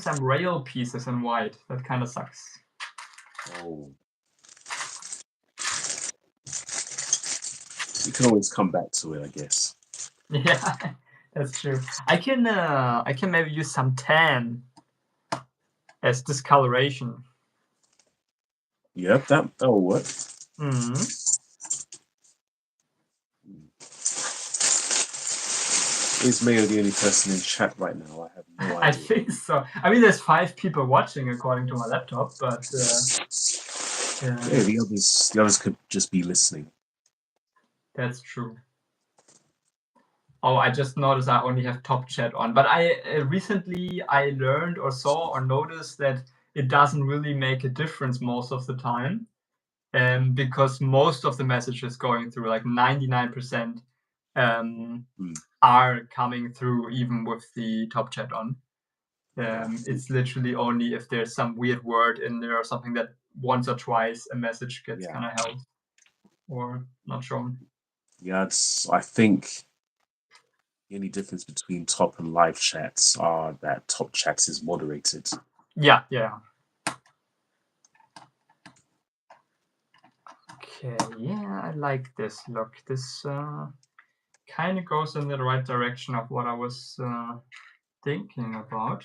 some rail pieces in white. That kind of sucks. Oh. You can always come back to it, I guess. Yeah, that's true. I can maybe use some tan as discoloration. Yep, that'll work. Is Mayo the only person in chat right now? I have no idea. I think so. I mean, there's 5 people watching according to my laptop, but yeah, the others could just be listening. That's true. Oh, I just noticed I only have top chat on, but I recently I learned or saw or noticed that it doesn't really make a difference most of the time, because most of the messages going through, like 99%, are coming through even with the top chat on. It's literally only if there's some weird word in there or something that once or twice a message gets kind of held or not shown. Yeah, I think the only difference between top and live chats are that top chats is moderated. Yeah. Okay, yeah, I like this look. This kind of goes in the right direction of what I was thinking about.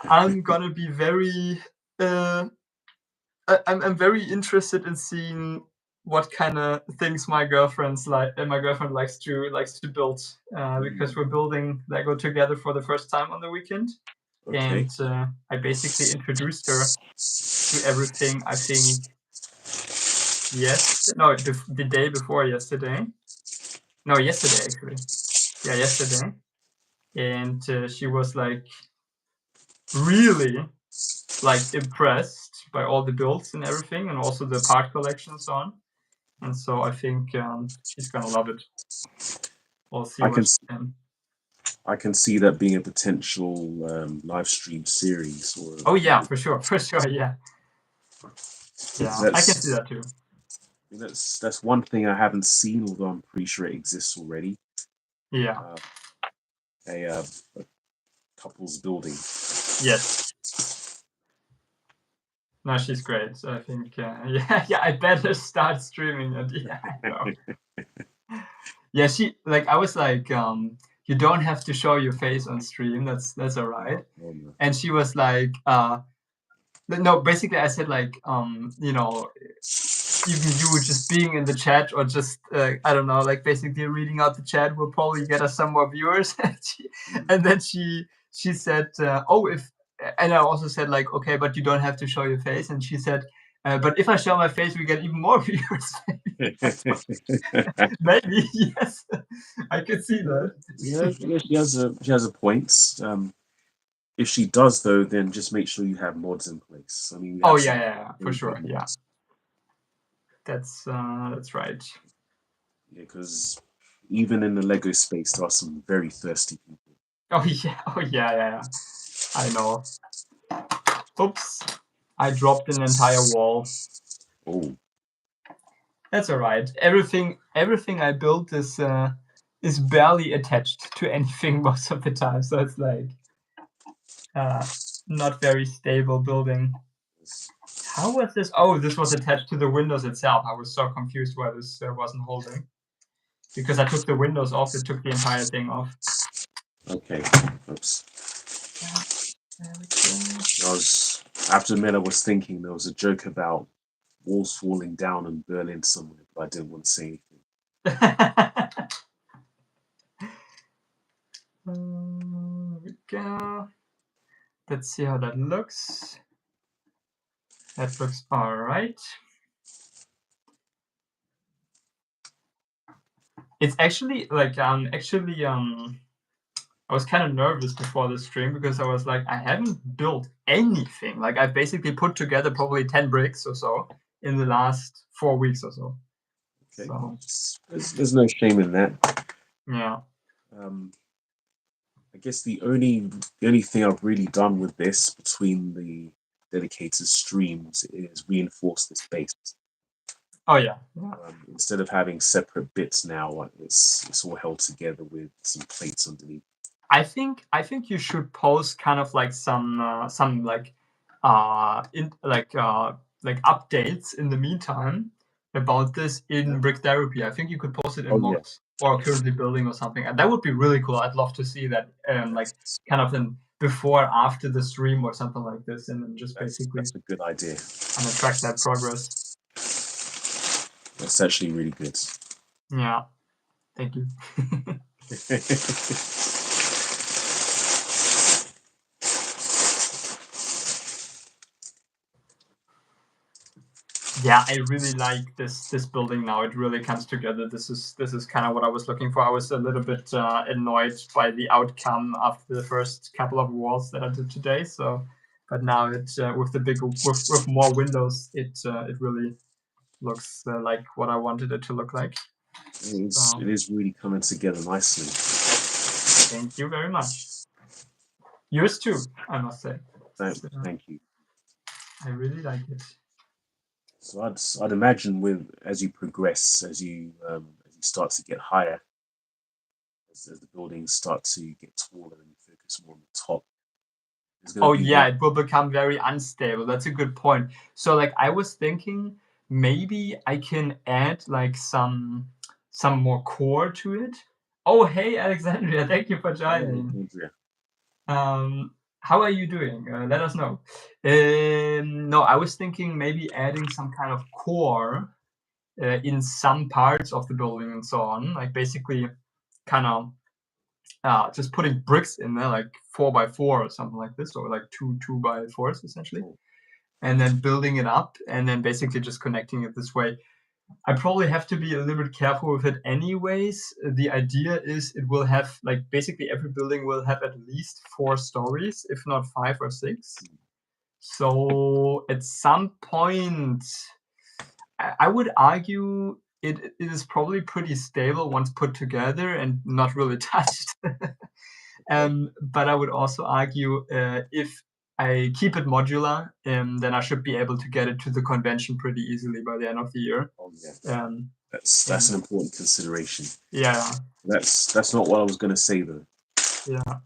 I'm gonna be very I'm very interested in seeing what kind of things my girlfriend likes to build, because we're building Lego together for the first time on the weekend. Okay. And I basically introduced her to everything, I think, the day before yesterday. No, yesterday, actually. Yeah, yesterday. And she was like really like impressed by all the builds and everything, and also the part collection and so on. And so I think she's gonna love it. We'll see what she can. I can see that being a potential live stream series. Oh yeah, for sure, yeah. Yeah, I can see that too. That's one thing I haven't seen, although I'm pretty sure it exists already. Yeah. A couple's building. Yes. No, she's great. So I think, yeah, I better start streaming it. Yeah, I know. Yeah, I was like, you don't have to show your face on stream. That's all right. And she was like, no, basically I said like, even you just being in the chat or just I don't know, like basically reading out the chat will probably get us some more viewers. And then she said, and I also said like, okay, but you don't have to show your face. And she said, but if I show my face, we get even more viewers. Maybe, yes, I could see that. Yeah, she has a point. If she does, though, then just make sure you have mods in place. I mean, yeah, for sure, yeah. That's right. Yeah, because even in the Lego space, there are some very thirsty people. Oh yeah. I know. Oops, I dropped an entire wall. Oh. That's all right. Everything I built is barely attached to anything most of the time, so it's like not very stable building. How was this? Oh, this was attached to the windows itself. I was so confused why this wasn't holding. Because I took the windows off, it took the entire thing off. Okay. Oops. I have to admit, I was thinking there was a joke about walls falling down in Berlin somewhere, but I didn't want to say anything. There we go. Let's see how that looks. That looks all right. It's actually like I was kind of nervous before the stream because I was like, I haven't built anything. Like I basically put together probably 10 bricks or so in the last 4 weeks or so. Okay. So there's no shame in that. Yeah. I guess the only thing I've really done with this between the dedicated streams is reinforce this base. Oh yeah. Instead of having separate bits now, it's all held together with some plates underneath. I think you should post kind of like some updates in the meantime about this in Brick Therapy. I think you could post it in MOCs or currently building or something. And that would be really cool. I'd love to see that like kind of in before after the stream or something like this, and then just basically that's a good idea. And track that progress. That's actually really good. Yeah. Thank you. Yeah, I really like this building now. It really comes together. This is kind of what I was looking for. I was a little bit annoyed by the outcome after the first couple of walls that I did today. So, but now it's with the big with more windows, it really looks like what I wanted it to look like. It is really coming together nicely. Thank you very much. Yours too, I must say. Thank you. I really like it. So I'd imagine as you progress, as you start to get higher, as the buildings start to get taller and you focus more on the top. Oh yeah, it will become very unstable. That's a good point. So like I was thinking maybe I can add like some more core to it. Oh hey Alexandria, thank you for joining. How are you doing? Let us know. No, I was thinking maybe adding some kind of core in some parts of the building and so on. Like basically kind of just putting bricks in there, like 4x4 or something like this, or like 2x4s essentially, and then building it up and then basically just connecting it this way. I probably have to be a little bit careful with it anyways. The idea is it will have like basically every building will have at least 4 stories, if not 5 or 6. So at some point, I would argue it is probably pretty stable once put together and not really touched. But I would also argue if I keep it modular, then I should be able to get it to the convention pretty easily by the end of the year. Oh, yeah. That's an important consideration. Yeah. That's not what I was going to say though. Yeah.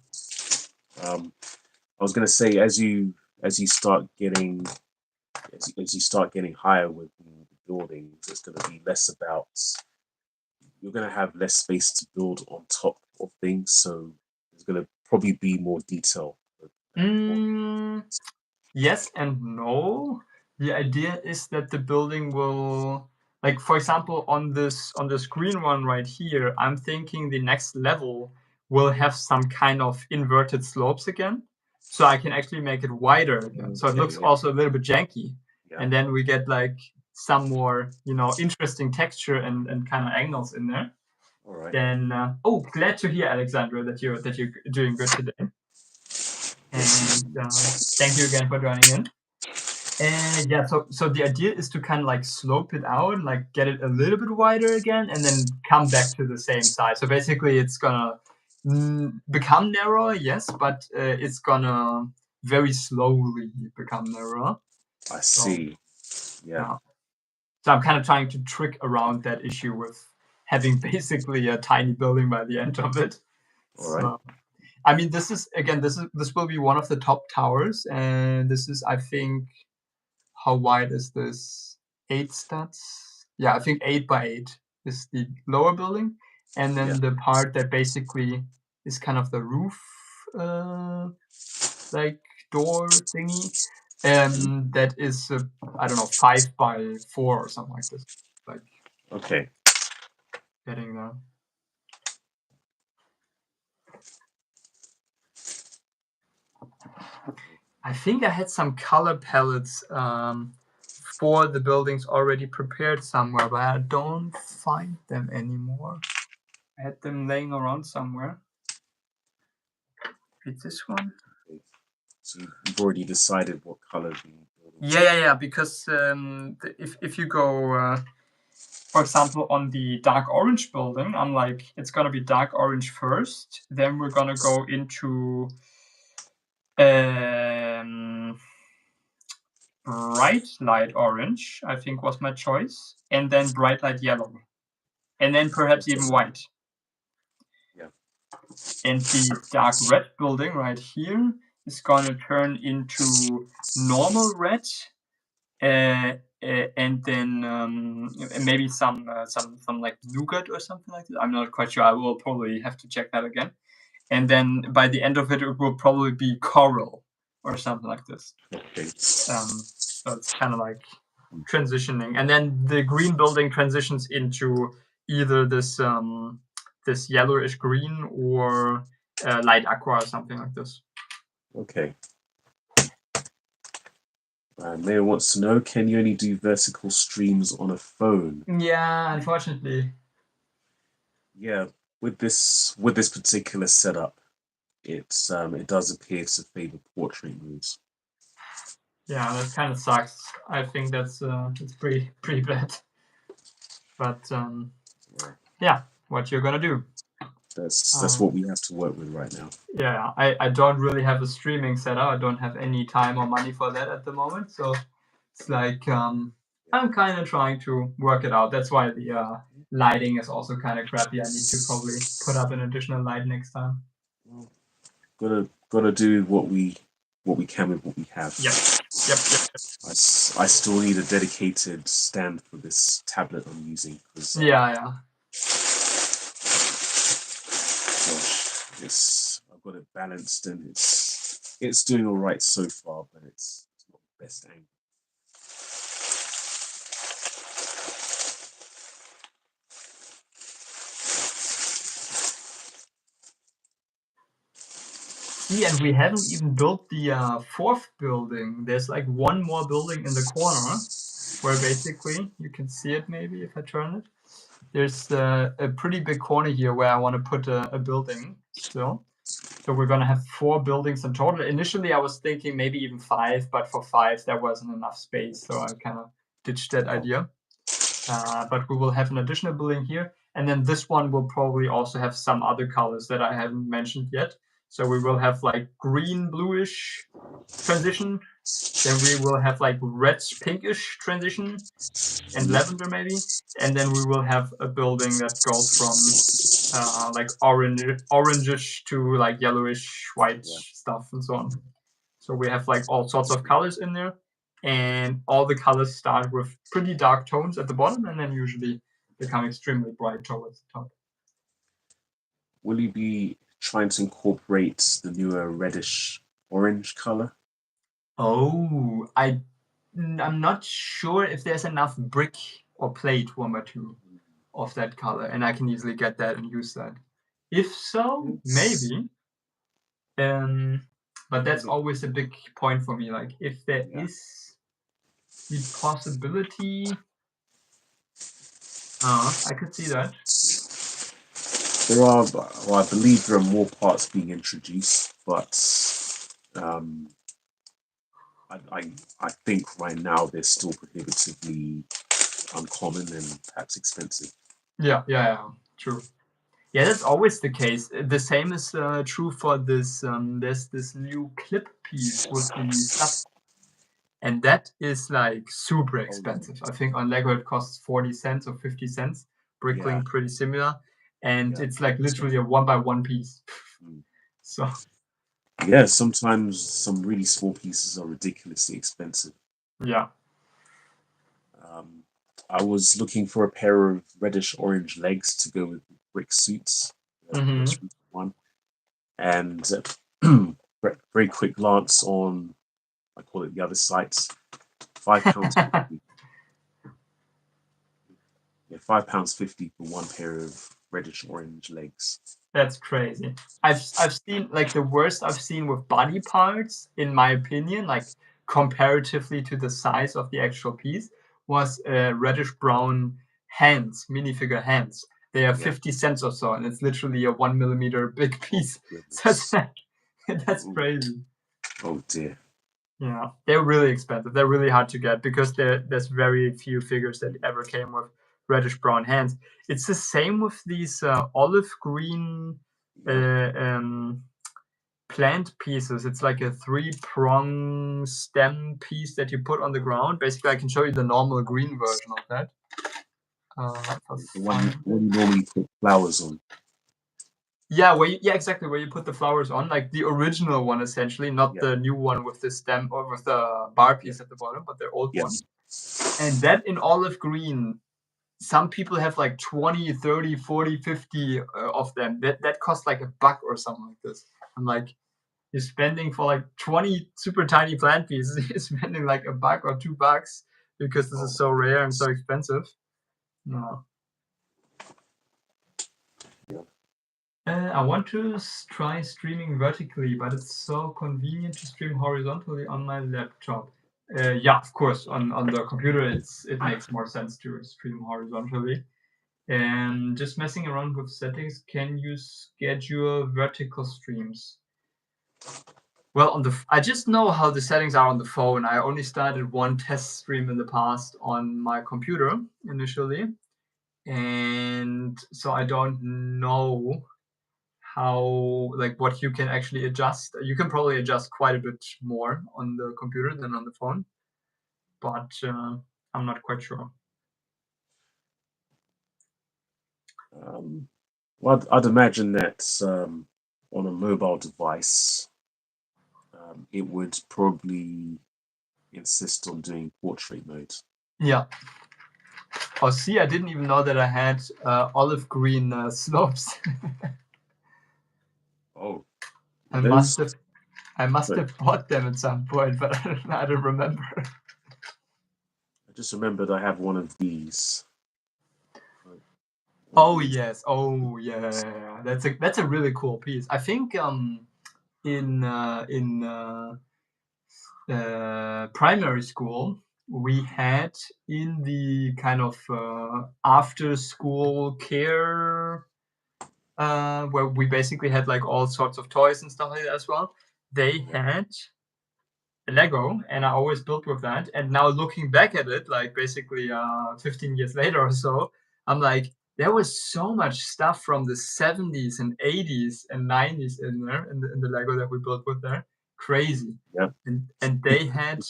I was going to say as you start getting higher with the buildings, it's going to be less about. You're going to have less space to build on top of things, so there's going to probably be more detail. Yes and no. The idea is that the building will, like for example, on this green one right here, I'm thinking the next level will have some kind of inverted slopes again, so I can actually make it wider again. So it looks also a little bit janky, and then we get like some more, interesting texture and kind of angles in there. All right. Then glad to hear, Alexandra, that you're doing good today. And thank you again for joining in. And yeah, so the idea is to kind of like slope it out, like get it a little bit wider again, and then come back to the same size. So basically, it's gonna become narrower, yes, but it's gonna very slowly become narrower. I see. Yeah. So I'm kind of trying to trick around that issue with having basically a tiny building by the end of it. All right. I mean, this will be one of the top towers, and this is, I think, how wide is this? 8 studs? Yeah, I think 8x8 is the lower building, and then the part that basically is kind of the roof, like door thingy, that is I don't know, 5x4 or something like this. Like okay, getting there. I think I had some color palettes for the buildings already prepared somewhere, but I don't find them anymore. I had them laying around somewhere. Is this one? So you've already decided what color the building is? Yeah. Because if you go, for example, on the dark orange building, I'm like, it's gonna be dark orange first. Then we're gonna go into bright light orange, I think was my choice, and then bright light yellow, and then perhaps even white. Yeah. And the dark red building right here is gonna turn into normal red, and then maybe some like nougat or something like that. I'm not quite sure. I will probably have to check that again. And then by the end of it, it will probably be coral or something like this. Okay. So it's kind of like transitioning, and then the green building transitions into either this this yellowish green or light aqua or something like this. Okay. Mayor wants to know, can you only do vertical streams on a phone? Yeah, unfortunately. Yeah, with this particular setup, it does appear to favor portrait modes. Yeah, that kind of sucks. I think that's it's pretty bad. But yeah, what you're gonna do? That's what we have to work with right now. Yeah, I don't really have a streaming setup. I don't have any time or money for that at the moment. So it's like I'm kind of trying to work it out. That's why the lighting is also kind of crappy. I need to probably put up an additional light next time. Well, gotta do what we can with what we have. Yep. I still need a dedicated stand for this tablet I'm using. Yeah. Gosh, I've got it balanced and it's doing all right so far, but it's not the best angle. Yeah, and we haven't even built the fourth building. There's like one more building in the corner where basically you can see it maybe if I turn it. There's a pretty big corner here where I want to put a building still. So we're going to have 4 buildings in total. Initially, I was thinking maybe even 5, but for 5, there wasn't enough space. So I kind of ditched that idea. But we will have an additional building here. And then this one will probably also have some other colors that I haven't mentioned yet. So we will have like green, bluish transition. Then we will have like red, pinkish transition and lavender maybe. And then we will have a building that goes from like orangish to like yellowish, white stuff and so on. So we have like all sorts of colors in there. And all the colors start with pretty dark tones at the bottom and then usually become extremely bright towards the top. Will you be trying to incorporate the newer reddish orange color? Oh, I'm not sure if there's enough brick or plate 1x2 of that color, and I can easily get that and use that. If so, maybe. But that's always a big point for me. Like if there is the possibility, I could see that. There are, well, I believe there are more parts being introduced, but I think right now they're still prohibitively uncommon and perhaps expensive. Yeah, true. Yeah, that's always the case. The same is true for this. There's this new clip piece with the stuff, and that is like super expensive. I think on Lego it costs 40 cents or 50 cents. Bricklink pretty similar, and it's like literally a 1x1 piece. So yeah, sometimes some really small pieces are ridiculously expensive. Yeah. I was looking for a pair of reddish orange legs to go with brick suits. One, and very quick glance on, I call it the other sites, £5. Yeah, £5.50 for one pair of reddish orange legs. That's crazy. I've seen like the worst I've seen with body parts, in my opinion, like comparatively to the size of the actual piece, was reddish brown hands, minifigure hands. They are 50 cents or so, and it's literally a 1 millimeter big piece. So that's crazy. Oh dear. Yeah, they're really expensive. They're really hard to get because there's very few figures that ever came with reddish brown hands. It's the same with these olive green plant pieces. It's like a 3-prong stem piece that you put on the ground. Basically, I can show you the normal green version of that. The one you normally put flowers on. Yeah, exactly, where you put the flowers on, like the original one essentially, not the new one with the stem or with the bar piece at the bottom, but the old one. And that in olive green, some people have like 20, 30, 40, 50 of them. That costs like $1 or something like this. I'm like, you're spending for like 20 super tiny plant pieces, you're spending like $1 or $2 because this is so rare and so expensive. No. I want to try streaming vertically, but it's so convenient to stream horizontally on my laptop. Yeah, of course, on the computer, it makes more sense to stream horizontally. And just messing around with settings, can you schedule vertical streams? Well, I just know how the settings are on the phone. I only started one test stream in the past on my computer initially, and so I don't know how, like, what you can actually adjust. You can probably adjust quite a bit more on the computer than on the phone, but I'm not quite sure. Well, I'd imagine that on a mobile device, it would probably insist on doing portrait mode. Yeah. Oh, see, I didn't even know that I had olive green slopes. Oh, I must have bought them at some point, but I don't remember. I just remembered I have one of these. Oh yes, oh yeah, that's a really cool piece. I think in primary school we had in the kind of after school care where we basically had like all sorts of toys and stuff like that as well. They had a Lego, and I always built with that. And now looking back at it, like basically 15 years later or so, I'm like, there was so much stuff from the 70s and 80s and 90s in there in the Lego that we built with there. Crazy. Yeah. And they had,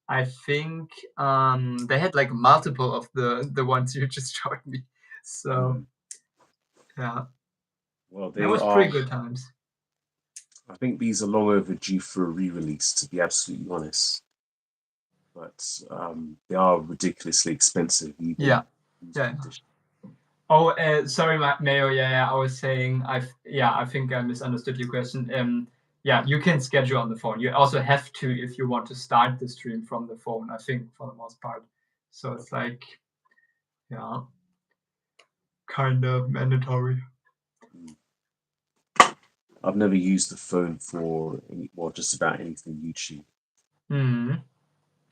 I think, they had like multiple of the ones you just showed me. So yeah, Well, that was pretty good times. I think these are long overdue for a re-release, to be absolutely honest. But they are ridiculously expensive. Yeah. Oh, sorry, Mayo. Yeah, I was saying, I think I misunderstood your question. Yeah, you can schedule on the phone. You also have to if you want to start the stream from the phone, I think, for the most part. So it's like, yeah, kind of mandatory. I've never used the phone for just about anything YouTube.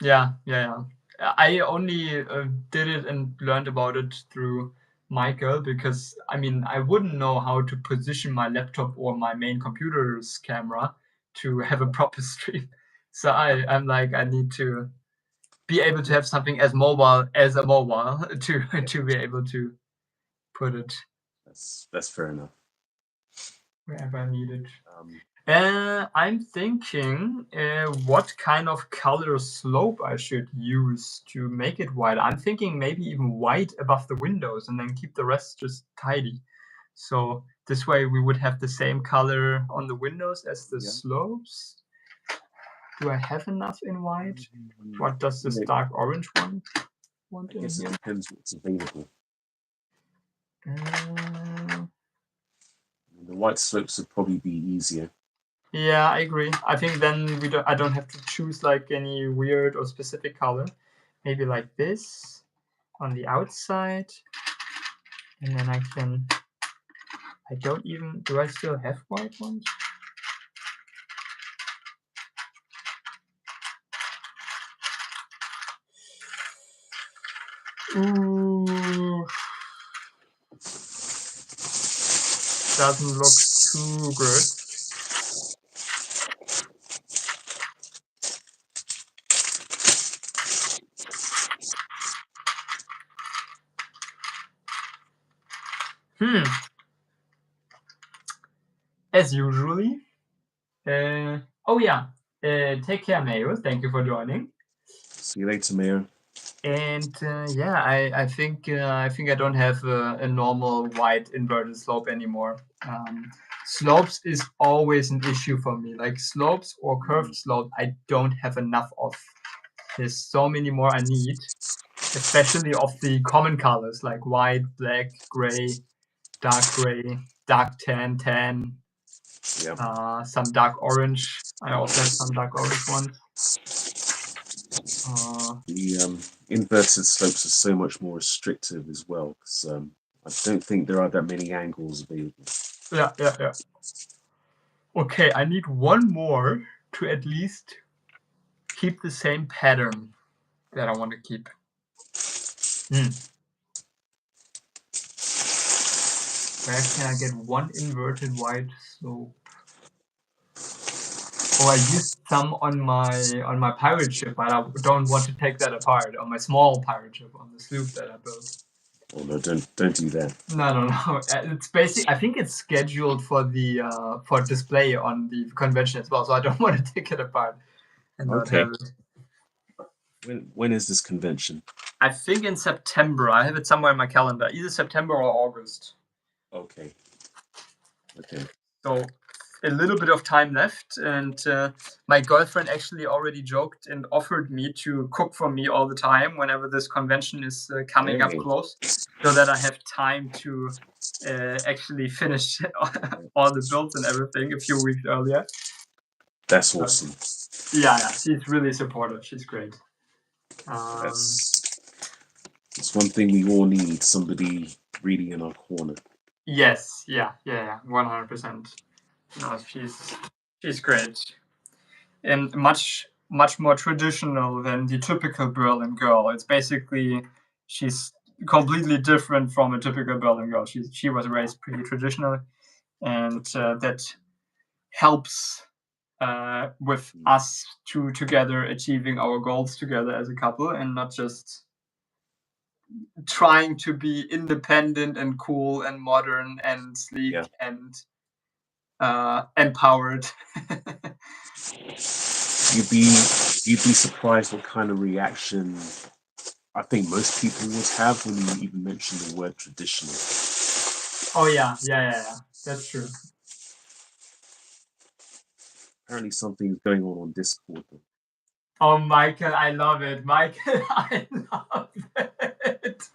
Yeah. I only did it and learned about it through Michael, because I mean I wouldn't know how to position my laptop or my main computer's camera to have a proper stream. So I'm like, I need to be able to have something as mobile as a mobile to be able to put it. That's fair enough. Wherever I need it. I'm thinking what kind of color slope I should use to make it white. I'm thinking maybe even white above the windows and then keep the rest just tidy. So this way we would have the same color on the windows as the slopes. Do I have enough in white? What does this dark orange one want in here? It depends what's available. The white slopes would probably be easier. Yeah, I agree. I think then I don't have to choose like any weird or specific color. Maybe like this on the outside, and then do I still have white ones? Ooh, doesn't look too good. As usually. Oh yeah. Take care, Mayo. Thank you for joining. See you later, Mayo. And yeah, I think I don't have a normal white inverted slope anymore. Slopes is always an issue for me. Like slopes or curved slopes, I don't have enough of. There's so many more I need, especially of the common colors like white, black, gray, dark tan, some dark orange. I also have some dark orange ones. The inverted slopes are so much more restrictive as well, because I don't think there are that many angles available. Yeah. Okay, I need one more to at least keep the same pattern that I want to keep. Where can I get one inverted white slope? Oh, I used some on my pirate ship, but I don't want to take that apart. On my small pirate ship, on the sloop that I built. Oh no! Don't do that. No. It's basic. I think it's scheduled for the for display on the convention as well. So I don't want to take it apart and not have it. When is this convention? I think in September. I have it somewhere in my calendar, either September or August. Okay. So a little bit of time left, and my girlfriend actually already joked and offered me to cook for me all the time whenever this convention is coming up close, so that I have time to actually finish all the builds and everything a few weeks earlier. That's awesome. Yeah, she's really supportive. She's great. That's one thing we all need, somebody really in our corner. Yes, yeah, 100%. No, she's great, and much more traditional than the typical Berlin girl. It's basically she's completely different from a typical Berlin girl. She was raised pretty traditional, and that helps with us together achieving our goals together as a couple, and not just trying to be independent and cool and modern and sleek and empowered. You'd be surprised what kind of reaction I think most people would have when you even mention the word traditional. Oh yeah, that's true. Apparently something's going on Discord. Oh, Michael, I love it. Michael, I love it.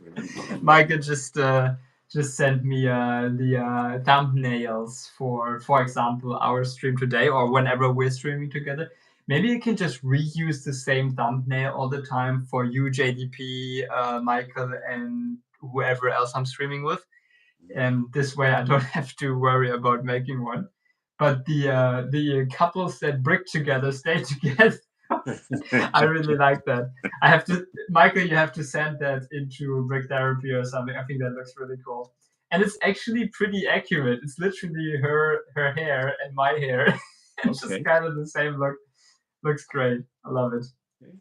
Michael just sent me the thumbnails for example, our stream today, or whenever we're streaming together. Maybe you can just reuse the same thumbnail all the time for you, JDP, Michael, and whoever else I'm streaming with. And this way I don't have to worry about making one. But the couples that brick together stay together. I really like that. I have to, Michael, you have to send that into Brick Therapy or something. I think that looks really cool. And it's actually pretty accurate. It's literally her hair and my hair. It's just kind of the same look. Looks great. I love it.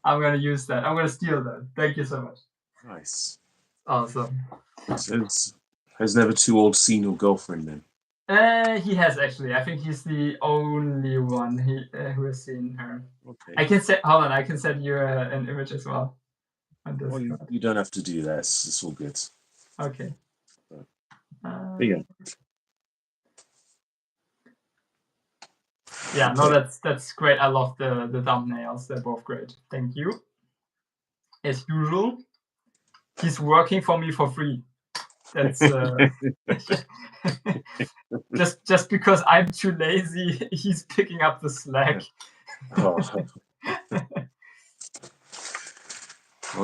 I'm going to use that. I'm going to steal that. Thank you so much. Nice. Awesome. Has never too old seen your girlfriend then? He has actually. I think he's the only one who has seen her. Okay. I can say, hold on, I can send you an image as well. Well, you don't have to do that. It's all good. Okay. Yeah. Yeah, no, that's great. I love the thumbnails. They're both great. Thank you. As usual, he's working for me for free. That's just because I'm too lazy, he's picking up the slack. Well,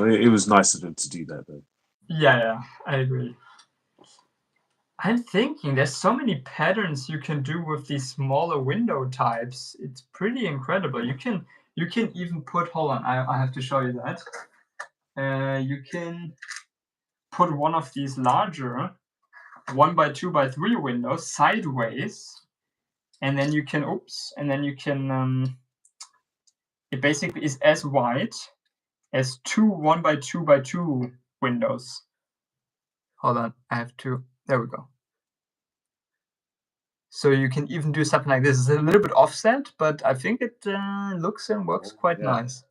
it was nice of him to do that, though. Yeah, I agree. I'm thinking there's so many patterns you can do with these smaller window types. It's pretty incredible. You can even put, hold on, I have to show you that. You can put one of these larger 1x2 by 3 windows sideways, and then you can it basically is as wide as 2 1x2 by 2 windows. Hold on, I have to, there we go. So you can even do something like this. It's a little bit offset, but I think it looks and works quite nice.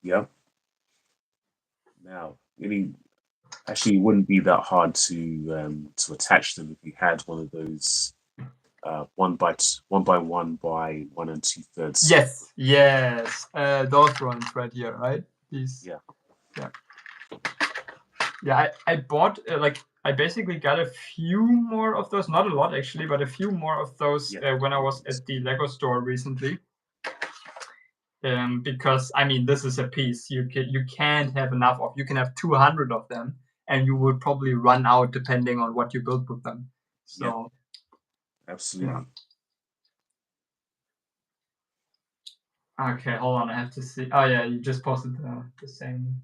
Yeah. Now, actually, it wouldn't be that hard to attach them if you had one of those 1 by 1 by 1 1 2/3. Yes. Those ones right here, right? These. Yeah. I bought I basically got a few more of those. Not a lot actually, but a few more of those when I was at the Lego store recently. Because I mean, this is a piece you can't have enough of. You can have 200 of them, and you would probably run out depending on what you build with them. So absolutely. Okay, hold on, I have to see. Oh yeah, you just posted the same.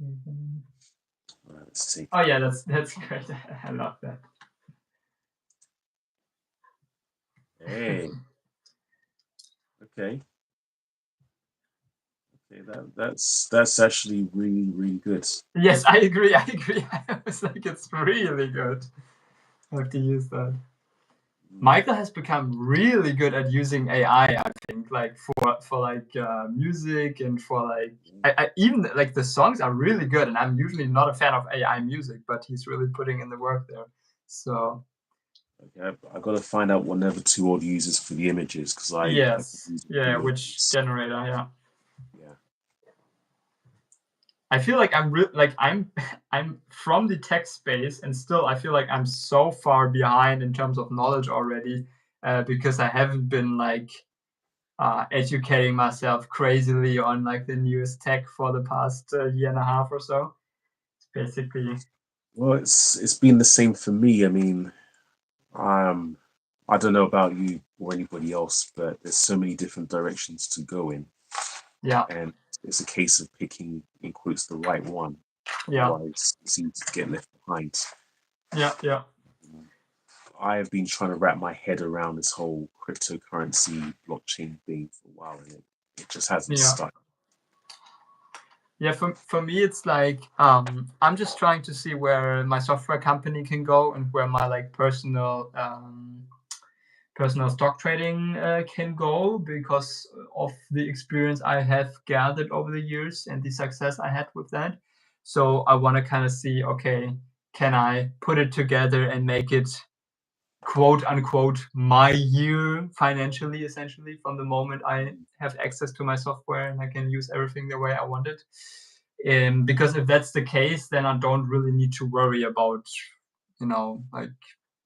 All right, let's see. Oh yeah, that's great. I love that. Hey. Okay. Okay, that's actually really, really good. Yes, I agree. I was like, it's really good. I have to use that. Michael has become really good at using AI, I think, like for like music and for like I even like the songs are really good, and I'm usually not a fan of AI music, but he's really putting in the work there. So okay, I got to find out what Never Too Old uses for the images because I yes, use yeah, which generator, yeah. Yeah. I feel like I'm from the tech space, and still I feel like I'm so far behind in terms of knowledge already, because I haven't been like educating myself crazily on like the newest tech for the past year and a half or so. It's basically. Well, it's been the same for me. I mean, I don't know about you or anybody else, but there's so many different directions to go in. Yeah. And it's a case of picking, in quotes, the right one. Yeah. Otherwise, you seem to get left behind. Yeah. Yeah. I have been trying to wrap my head around this whole cryptocurrency blockchain thing for a while, and it just hasn't stuck. Yeah, for me, it's like I'm just trying to see where my software company can go and where my like personal stock trading can go, because of the experience I have gathered over the years and the success I had with that. So I want to kind of see, okay, can I put it together and make it quote unquote my year financially, essentially, from the moment I have access to my software and I can use everything the way I want it. Because if that's the case, then I don't really need to worry about, like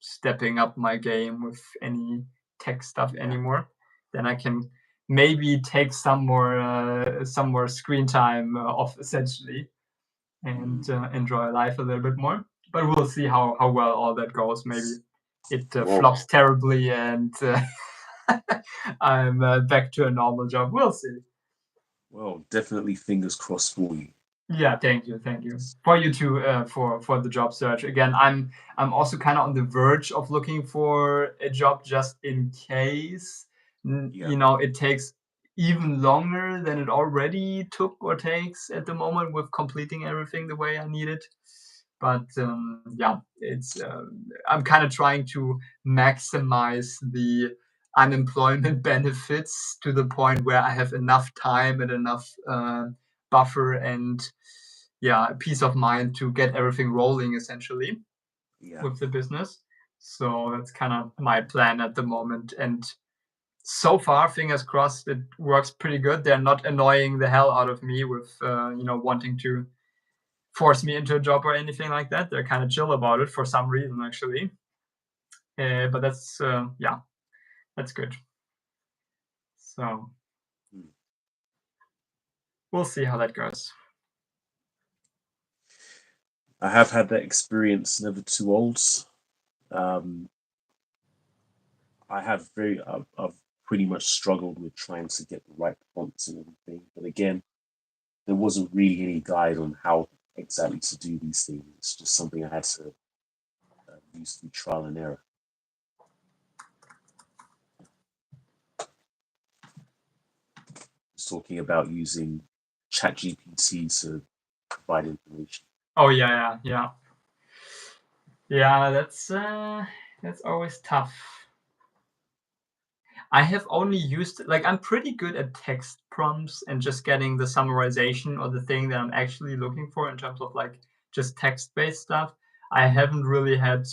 stepping up my game with any tech stuff anymore. Then I can maybe take some more screen time off, essentially, and enjoy life a little bit more. But we'll see how well all that goes. Maybe it flops terribly and I'm back to a normal job. We'll see. Well, definitely fingers crossed for you. Yeah, thank you for you too, for the job search. Again, I'm also kind of on the verge of looking for a job, just in case it takes even longer than it already took or takes at the moment with completing everything the way I need it. But yeah, it's I'm kind of trying to maximize the unemployment benefits to the point where I have enough time and enough buffer and peace of mind to get everything rolling, essentially, with the business. So that's kind of my plan at the moment. And so far, fingers crossed, it works pretty good. They're not annoying the hell out of me with wanting to force me into a job or anything like that. They're kind of chill about it for some reason, actually. But that's that's good. So we'll see how that goes. I have had that experience, never too old. I've pretty much struggled with trying to get the right prompts and everything. But again, there wasn't really any guide on how exactly to do these things. It's just something I had to use through trial and error. Just talking about using ChatGPT to provide information. Oh yeah. That's always tough. I have only used, like, I'm pretty good at text prompts and just getting the summarization or the thing that I'm actually looking for in terms of like just text-based stuff. I haven't really had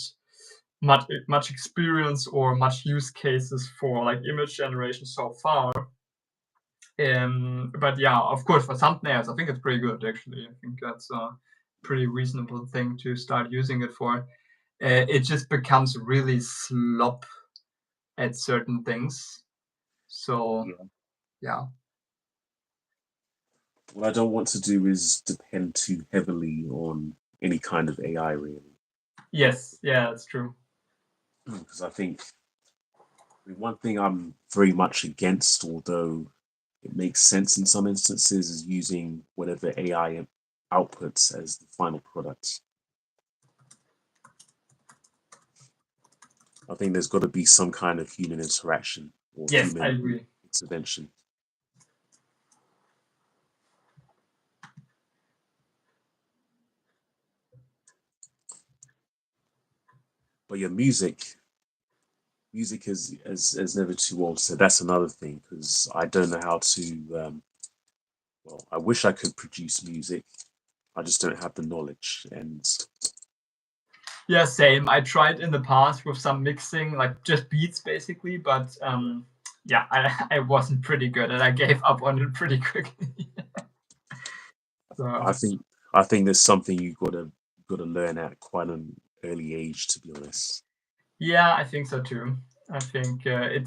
much experience or much use cases for like image generation so far. But yeah, of course, for thumbnails, I think it's pretty good, actually. I think that's a pretty reasonable thing to start using it for. It just becomes really slop at certain things. So yeah. What I don't want to do is depend too heavily on any kind of AI really. Yes, yeah, that's true. Because I think one thing I'm very much against, although it makes sense in some instances, is using whatever AI outputs as the final product. I think there's got to be some kind of human interaction or Yes, I human agree. intervention. But your music is never too old, so that's another thing, because I don't know how to. Well, I wish I could produce music. I just don't have the knowledge, and Yeah, same. I tried in the past with some mixing, like just beats basically, but yeah, I wasn't pretty good and I gave up on it pretty quickly. I So think I think there's something you got to learn at quite an early age, to be honest. yeah, I think so too. I think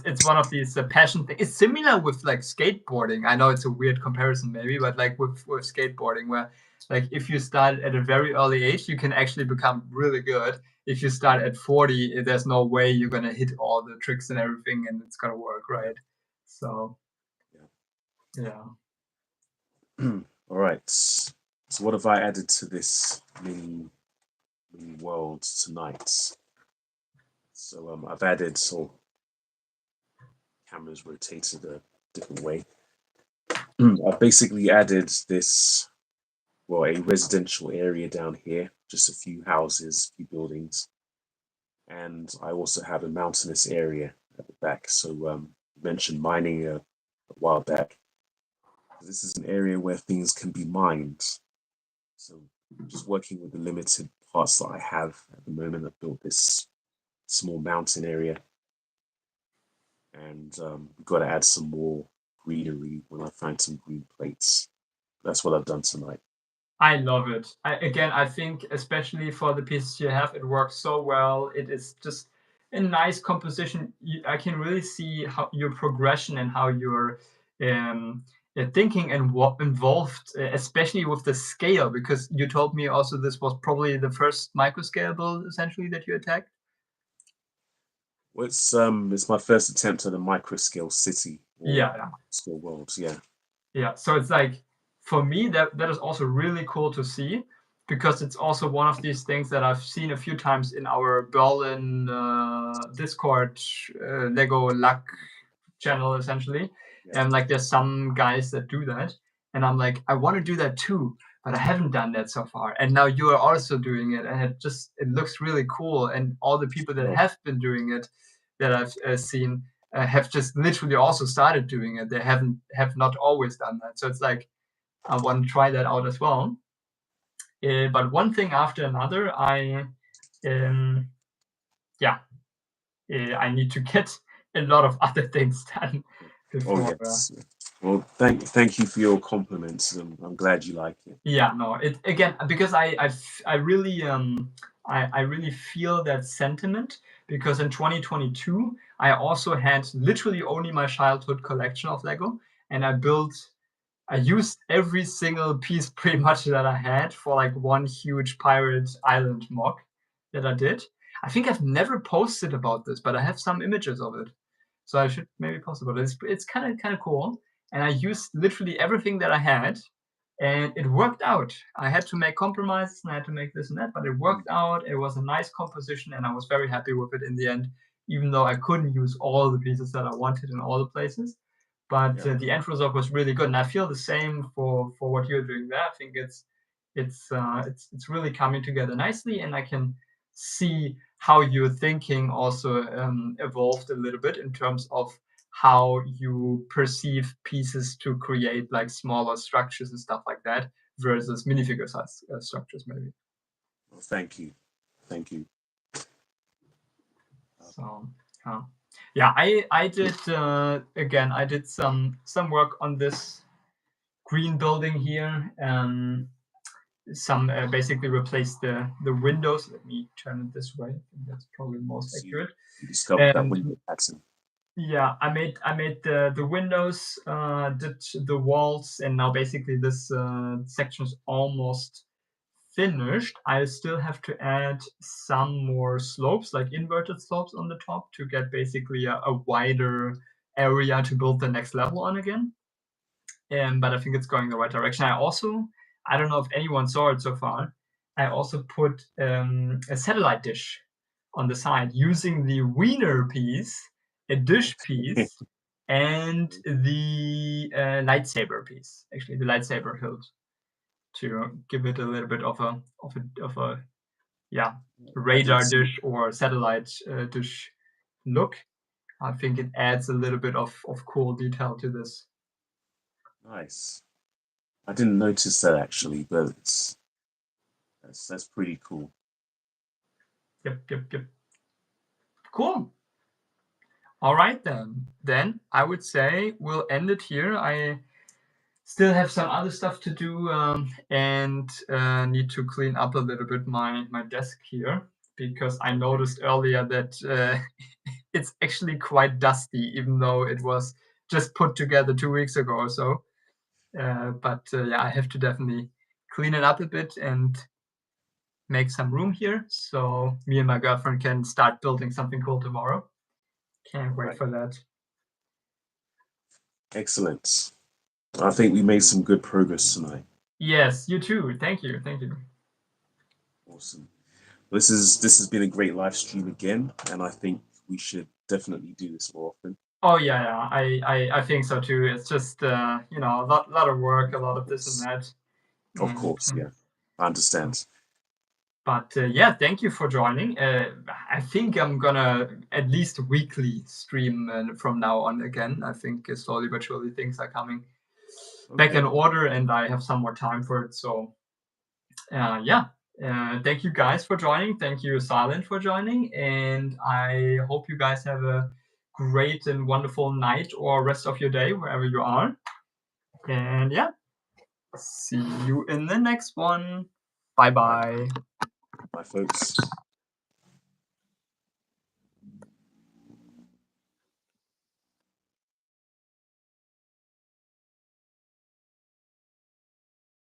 it's one of these passion things. It's similar with like skateboarding. I know it's a weird comparison maybe, but like with skateboarding, where like if you start at a very early age, you can actually become really good. If you start at 40, there's no way you're gonna hit all the tricks and everything, and it's gonna work, right? So yeah. All right. So what have I added to this mini world tonight? So I've added cameras rotated a different way. I've basically added this, well, a residential area down here, just a few houses, a few buildings, and I also have a mountainous area at the back. So you mentioned mining a while back. This is an area where things can be mined. So just working with the limited parts that I have at the moment, I've built this small mountain area, and we've got to add some more greenery when I find some green plates. That's what I've done tonight. I love it. I think especially for the pieces you have, it works so well. It is just a nice composition. I can really see how your progression and how you're um, thinking and what involved, especially with the scale, because you told me also this was probably the first micro scale build essentially that you attacked. Well, it's my first attempt at a micro scale city or Yeah, scale world. Yeah, yeah. So it's like for me that is also really cool to see because it's also one of these things that I've seen a few times in our Berlin Discord Lego luck channel essentially. yeah. And like there's some guys that do that. And I'm like, I want to do that too, but I haven't done that so far. And now you are also doing it, and it looks really cool. And all the people that Well, have been doing it that I've seen have just literally also started doing it. They have not always done that. So it's like I want to try that out as well. But one thing after another, um, yeah, I need to get a lot of other things done oh before. yes. Well, thank you for your compliments. I'm glad you like it. Yeah, no, it again because I really I really feel that sentiment because in 2022 I also had literally only my childhood collection of Lego, and I used every single piece pretty much that I had for like one huge pirate island mock that I did. I think I've never posted about this, but I have some images of it. So I should maybe post about it. It's kind of cool. And I used literally everything that I had and it worked out. I had to make compromises and I had to make this and that, but it Mm, worked out. It was a nice composition and I was very happy with it in the end, even though I couldn't use all the pieces that I wanted in all the places. But yeah. the end result was really good, and I feel the same for what you're doing there. I think it's really coming together nicely, and I can see how your thinking also evolved a little bit in terms of how you perceive pieces to create like smaller structures and stuff like that versus minifigure size structures maybe. Well, thank you, thank you. So yeah, I did again I did some work on this green building here. Some basically replace the windows. Let me turn it this way. I think that's probably most So accurate. you discovered that And window pattern. yeah, I made the windows, did the walls, and now basically this section is almost finished, I still have to add some more slopes, like inverted slopes on the top, to get basically a wider area to build the next level on again. But I think it's going the right direction. I don't know if anyone saw it so far, I also put a satellite dish on the side using the wiener piece, a dish piece, and the lightsaber piece, actually the lightsaber hilt, to give it a little bit of a radar dish or satellite dish look. I think it adds a little bit of cool detail to this. Nice. I didn't notice that actually, but that's pretty cool. Yep. Cool. All right then. Then I would say we'll end it here. I still have some other stuff to do and need to clean up a little bit my desk here, because I noticed earlier that it's actually quite dusty, even though it was just put together 2 weeks ago or so. But I have to definitely clean it up a bit and make some room here, so me and my girlfriend can start building something cool tomorrow. Can't wait for that. Excellent. I think we made some good progress tonight. Yes, you too. Thank you. Awesome. This has been a great live stream again, and I think we should definitely do this more often. Oh yeah. I think so too. It's just a lot of work, a lot of this and that. Of course, yeah. I understand. But thank you for joining. I think I'm gonna at least weekly stream from now on again. I think slowly but surely things are coming back in order, and I have some more time for it. So thank you guys for joining. Thank you, Silent, for joining, and I hope you guys have a great and wonderful night or rest of your day wherever you are. And see you in the next one. Bye. Bye, folks.